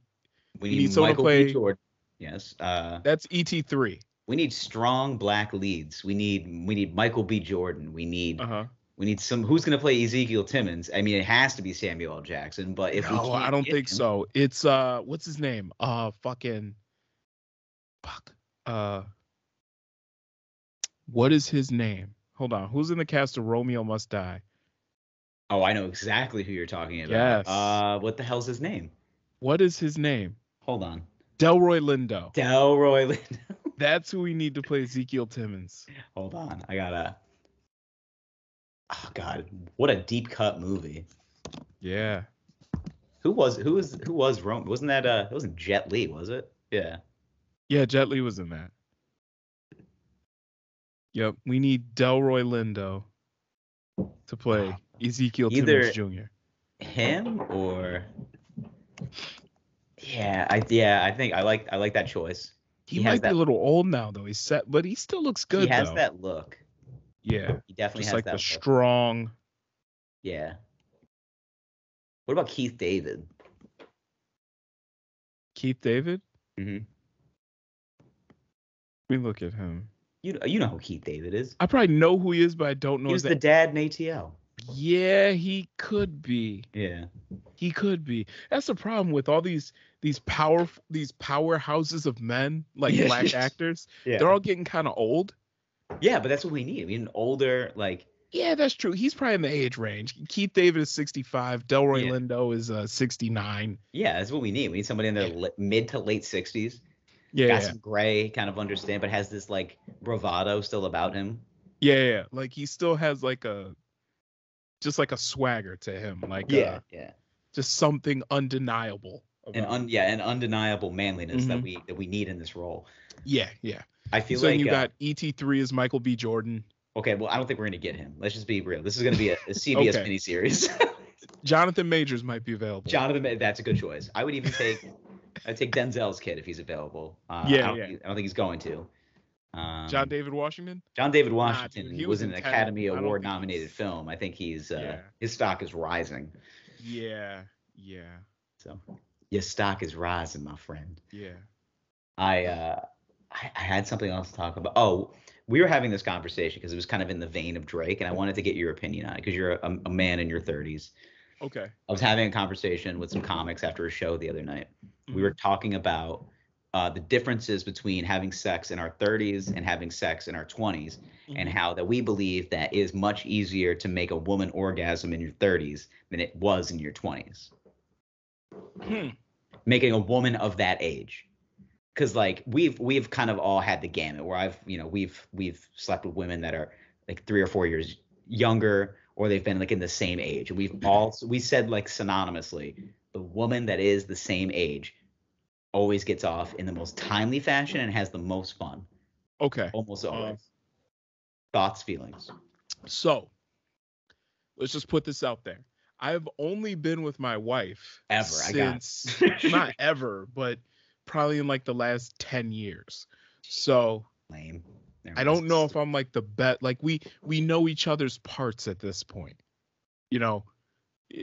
We need someone Michael to play B. Jordan. Yes. That's E.T. 3. We need strong black leads. We need Michael B. Jordan. We need some. Who's going to play Ezekiel Timmons? I mean, it has to be Samuel L. Jackson. But if we can't, I don't think so. It's what's his name? What is his name? Hold on. Who's in the cast of Romeo Must Die? Oh, I know exactly who you're talking about. Yes. What the hell's his name? What is his name? Hold on. Delroy Lindo. Delroy Lindo. That's who we need to play Ezekiel Timmons. Hold on. I gotta. Oh God, what a deep cut movie. Yeah. Who was Rome? Wasn't that it wasn't Jet Li, was it? Yeah. Yeah, Jet Li was in that. Yep. We need Delroy Lindo. to play Ezekiel Either Timmons Jr.? him or I think I like that choice. He has might be that a little old now though. He's set, but he still looks he good has though. that look. Yeah, He definitely just has like that the look. strong. Yeah. What about Keith David? Keith David? Mm-hmm. Let me look at him. You know who Keith David is. I probably know who he is, but I don't know He was the dad in ATL. Yeah, he could be. Yeah. He could be. That's the problem with all these powerhouses of men, like black actors. Yeah. They're all getting kind of old. Yeah, but that's what we need. I mean, older, like. Yeah, that's true. He's probably in the age range. Keith David is 65. Delroy Yeah. Lindo is 69. Yeah, that's what we need. We need somebody in their mid to late 60s. Yeah. Got some gray, kind of understand, but has this like bravado still about him. Yeah. Like he still has like just like a swagger to him. Like just something undeniable. An undeniable manliness that we need in this role. Yeah. I feel so like you got ET3 as Michael B. Jordan. Okay, well, I don't think we're gonna get him. Let's just be real. This is gonna be a CBS miniseries. Jonathan Majors might be available. That's a good choice. I would even take Denzel's kid if he's available. I don't think he's going to. John David Washington. John David Washington he was an Academy Award nominated film. I think he's his stock is rising. Yeah. So your stock is rising, my friend. Yeah. I had something else to talk about. Oh, we were having this conversation because it was kind of in the vein of Drake, and I wanted to get your opinion on it because you're a man in your 30s. Okay. I was having a conversation with some comics after a show the other night. We were talking about the differences between having sex in our 30s and having sex in our 20s, and how that we believe that it is much easier to make a woman orgasm in your 30s than it was in your 20s. Making a woman of that age. Because like we've kind of all had the gamut where we've slept with women that are like 3 or 4 years younger, or they've been like in the same age, and we said like synonymously, the woman that is the same age always gets off in the most timely fashion and has the most fun. Okay. Almost always. Thoughts, feelings. So let's just put this out there. I've only been with my wife since not ever, but probably in like the last 10 years. So lame. I don't know if I'm like the best. Like we know each other's parts at this point. You know,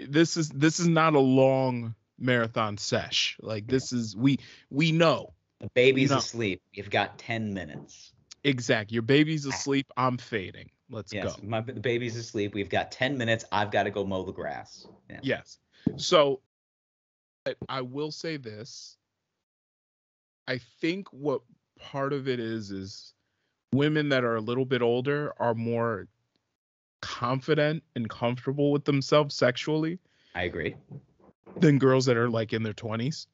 this is not a long marathon sesh. Like this is we know. The baby's asleep. You've got 10 minutes. Exactly. Your baby's asleep. I'm fading. Let's go. The baby's asleep. We've got 10 minutes. I've got to go mow the grass. Yeah. Yes. So I will say this. I think what part of it is women that are a little bit older are more confident and comfortable with themselves sexually. I agree. Than girls that are like in their 20s.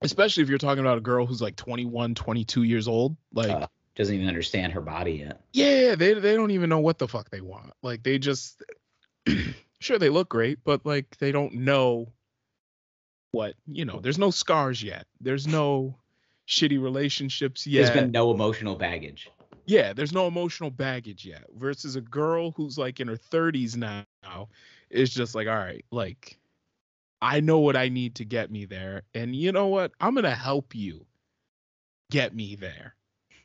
Especially if you're talking about a girl who's like 21, 22 years old. Like doesn't even understand her body yet. Yeah, they don't even know what the fuck they want. Like they just sure they look great, but like they don't know what, there's no scars yet. There's no shitty relationships yet. There's been no emotional baggage. Yeah, there's no emotional baggage yet. Versus a girl who's like in her 30s now is just like, all right, like I know what I need to get me there. And you know what? I'm going to help you get me there.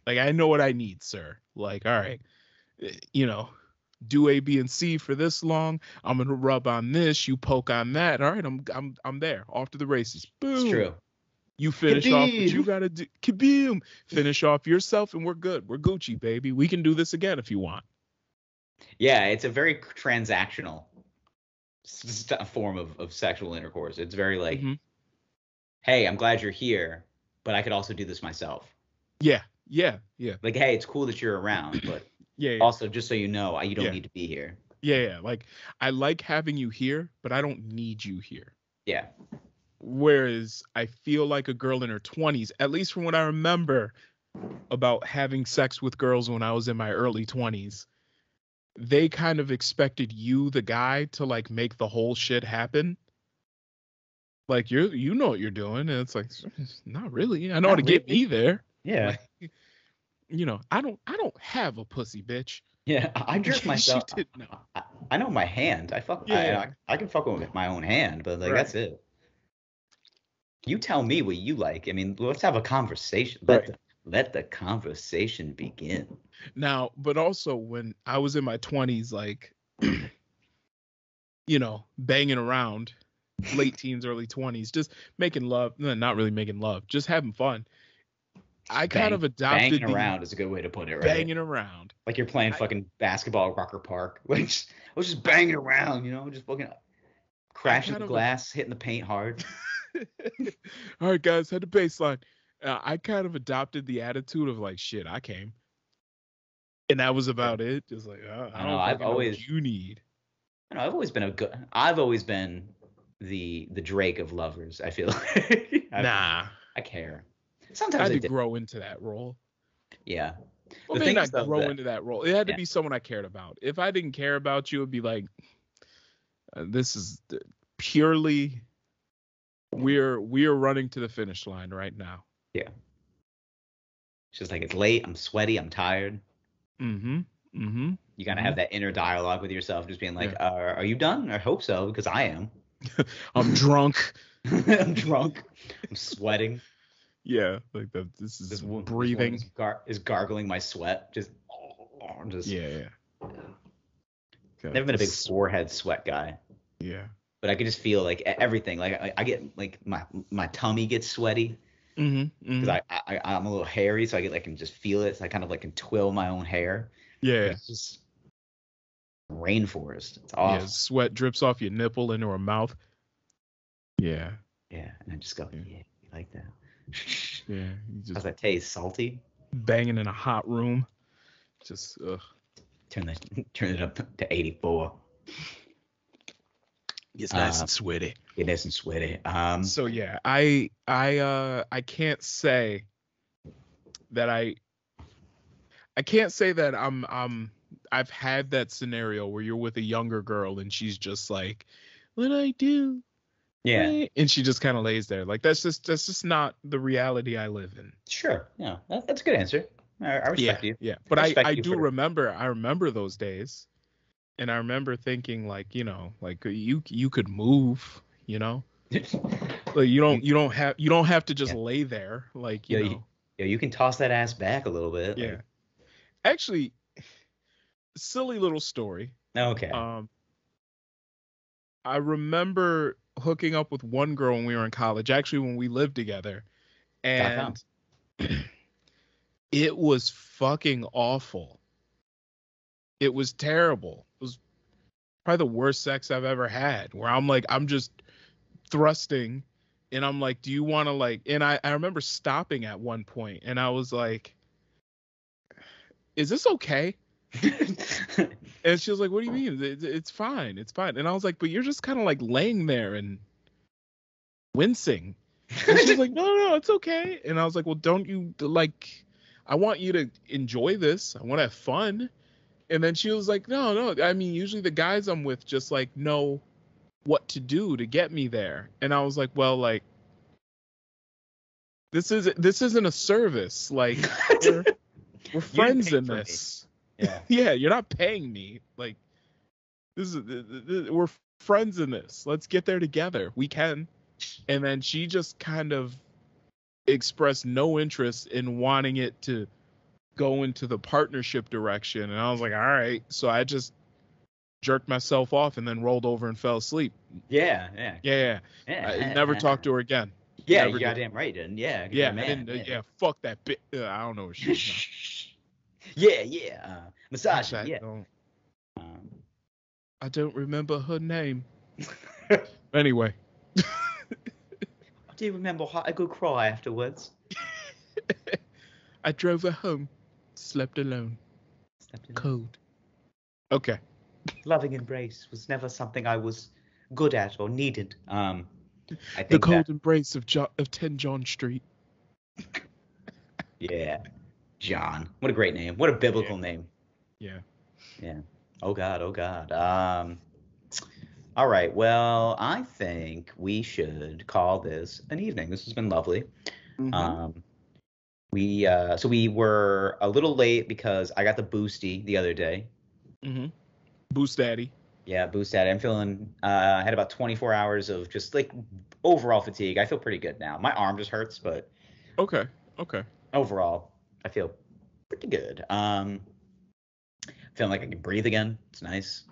Like, I know what I need, sir. Like, all right, do A, B, and C for this long. I'm going to rub on this. You poke on that. All right, I'm there. Off to the races. Boom. It's true. You finish off what you got to do. Kaboom. Finish off yourself and we're good. We're Gucci, baby. We can do this again if you want. Yeah, it's a very transactional form of sexual intercourse. It's very like, hey, I'm glad you're here, but I could also do this myself. Yeah. Like, hey, it's cool that you're around, but also just so you know, you don't need to be here. Yeah. Like, I like having you here, but I don't need you here. Yeah. Whereas I feel like a girl in her 20s, at least from what I remember about having sex with girls when I was in my early 20s, they kind of expected you, the guy, to like make the whole shit happen. Like you know what you're doing, and it's like not really. I know how to get me there. Yeah. Like, I don't have a pussy, bitch. Yeah, I jerk She myself. did not. I know my hand. Yeah. I can fuck with my own hand, but like that's Right. it. You tell me what you like. I mean, let's have a conversation. Right. Let the conversation begin. Now, but also when I was in my 20s, like, banging around, late teens, early 20s, just making love, no, not really making love, just having fun. I kind of Banging adopted the around is a good way to put it, right? banging around. Like you're playing I, fucking basketball at Rucker Park. Like I was just banging around, just fucking I crashing kind the of glass, hitting the paint hard. all right, guys, had the baseline. I kind of adopted the attitude of like, shit, I came. And that was about it. Just like, I I know. don't fucking know what you need. I've always been I've always been the Drake of lovers. I feel like Nah, I care. I Sometimes had I to do. grow into that role. Yeah. Well, The maybe thing is not though grow that into that role. It had to yeah. be someone I cared about. If I didn't care about you, it'd be like, this is purely we're running to the finish line right now. Yeah. It's just like it's late. I'm sweaty. I'm tired. Mm-hmm. Mm-hmm. You gotta Mm-hmm. have that inner dialogue with yourself, just being like, Yeah. "Are you done? I hope so, because I am. I'm drunk. I'm drunk. I'm sweating. Yeah, like that. This is This woman breathing. is gargling my sweat. Just Yeah. never been a big forehead sweat guy, Yeah. but I could just feel like everything. Like I get like my tummy gets sweaty Mm-hmm. because Mm-hmm. I'm a little hairy, so I get like can just feel it. So I kind of like can twill my own hair. Yeah. It's just rainforest. It's Yeah. awful. Sweat drips off your nipple into her mouth. Yeah. Yeah, and I just go, yeah, you like that. Yeah. You How's just that taste? Salty? banging in a hot room. Just Turn it up to 84. It's nice and sweaty. It isn't sweaty. So yeah, I can't say that I can't say that I've had that scenario where you're with a younger girl and she's just like, what I do? Yeah. And she just kind of lays there. Like that's just not the reality I live in. Sure. Yeah. That's a good answer. I respect you. Yeah. But I respect I you do remember those days. And I remember thinking like, like you could move, like you don't have to just lay there, like, you can toss that ass back a little bit. Yeah. Like, Actually, silly little story. okay. I remember hooking up with one girl when we were in college, actually when we lived together, and it was fucking awful. It was terrible. It was probably the worst sex I've ever had, where I'm just thrusting and I'm like, do you want to like, and I remember stopping at one point and I was like, is this okay? And she was like, what do you mean? It's fine. It's fine. And I was like, but you're just kind of like laying there and wincing. And she was like, no, it's okay. And I was like, well, don't you like, I want you to enjoy this. I want to have fun. And then she was like, no. I mean, usually the guys I'm with just like know what to do to get me there. And I was like, well, like, this isn't a service. Like, we're friends in this. Yeah. Yeah, you're not paying me. Like, we're friends in this. Let's get there together. We can. And then she just kind of expressed no interest in wanting it to go into the partnership direction. And I was like, all right. So I just jerked myself off and then rolled over and fell asleep. Yeah. I never talked to her again. Yeah, you goddamn right, didn't. Yeah. Yeah, man. Fuck that bitch. I don't know what she's Yeah. Massage. Yeah. I don't remember her name. Anyway. I do remember how I could cry afterwards. I drove her home. Slept alone. Cold. Okay. Loving embrace was never something I was good at or needed. I think the cold embrace of 10 John Street. Yeah. John. What a great name. What a biblical name. Yeah. Oh God. All right. Well, I think we should call this an evening. This has been lovely. Mm-hmm. We were a little late because I got the boosty the other day. Mm-hmm. Boost Daddy. Yeah, boost that. I'm feeling. I had about 24 hours of just like overall fatigue. I feel pretty good now. My arm just hurts, but Okay. Okay. overall, I feel pretty good. Feeling like I can breathe again. It's nice.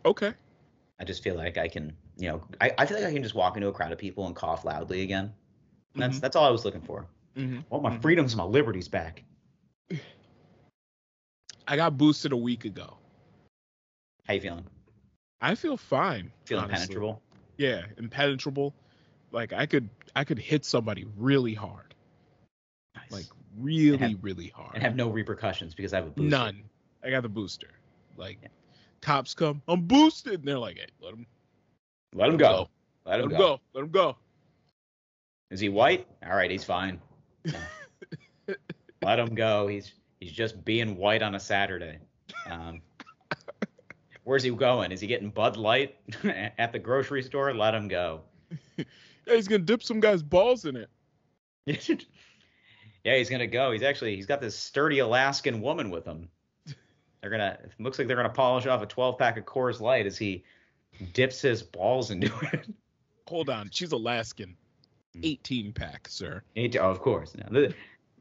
Okay. I just feel like I can, I feel like I can just walk into a crowd of people and cough loudly again. Mm-hmm. That's all I was looking for. Mm-hmm. I want my Mm-hmm. freedoms and my liberties back. I got boosted a week ago. How you feeling? I feel fine. Feeling honestly. penetrable? Yeah, impenetrable. Like I could hit somebody really hard. Nice. Like really hard. And have no repercussions because I have a booster. None. I got the booster. Like cops come, I'm boosted, and they're like, hey, let him go. Let him go. Let him go. Is he white? All right, he's fine. Let him go. He's just being white on a Saturday. Where's he going? Is he getting Bud Light at the grocery store? Let him go. Yeah, he's gonna dip some guy's balls in it. Yeah, he's gonna go. He's got this sturdy Alaskan woman with him. It looks like they're gonna polish off a 12-pack of Coors Light as he dips his balls into it. Hold on, she's Alaskan. 18-pack, sir. Of course. No,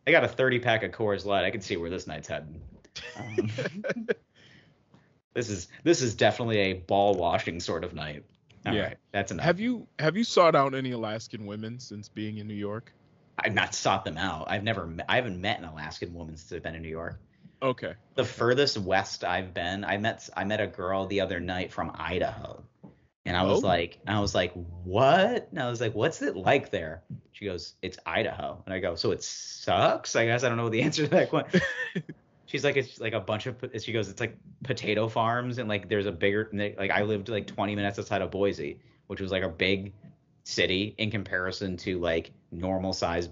I got a 30-pack of Coors Light. I can see where this night's heading. This is definitely a ball washing sort of night. All right, that's enough. Have you sought out any Alaskan women since being in New York? I've not sought them out. I haven't met an Alaskan woman since I've been in New York. Okay. The furthest west I've been, I met a girl the other night from Idaho. And I was like, what? And I was like, what's it like there? She goes, it's Idaho. And I go, so it sucks? I guess I don't know the answer to that question. She's like, it's like a bunch of, she goes, it's like potato farms. And like, there's a bigger, like I lived like 20 minutes outside of Boise, which was like a big city in comparison to like normal size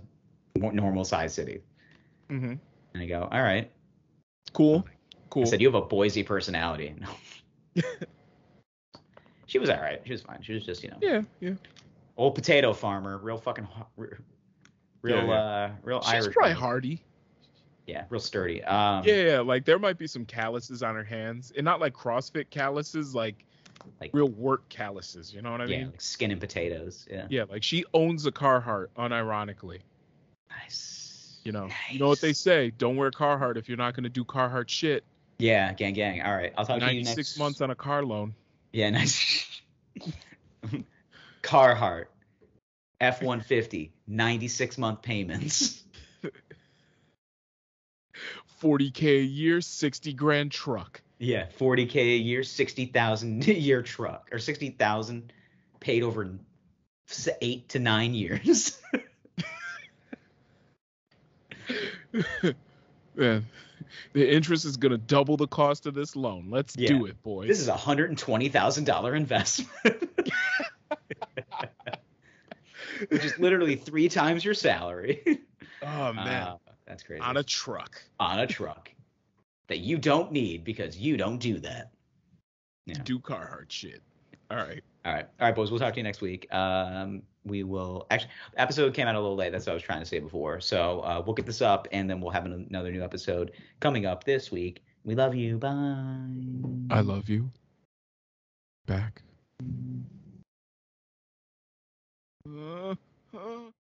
city. Mm-hmm. And I go, all right. Cool. I said, you have a Boise personality. No. She was all right. She was fine. She was just, Yeah. Old potato farmer, real fucking, real Irish. She's probably hardy. Yeah, real sturdy. Yeah, like there might be some calluses on her hands, and not like CrossFit calluses, like real work calluses. You know what I mean? Yeah, like skin and potatoes. Yeah. Yeah, like she owns a Carhartt, unironically. Nice. You know what they say: don't wear Carhartt if you're not going to do Carhartt shit. Yeah, gang. All right, I'll talk to you next. 96 months on a car loan. Yeah, nice. Carhartt, F-150, 96-month payments. 40K a year, 60 grand truck. Yeah, 40K a year, 60,000 a year truck, or 60,000 paid over 8 to 9 years. Man, the interest is gonna double the cost of this loan. Let's do it, boys. This is $120,000 investment, which is literally 3 times your salary. Oh man, that's crazy. On a truck that you don't need because you don't do that. Yeah. Do Carhartt shit. All right, boys. We'll talk to you next week. We will actually. The episode came out a little late. That's what I was trying to say before. So we'll get this up, and then we'll have another new episode coming up this week. We love you. Bye. I love you. Back.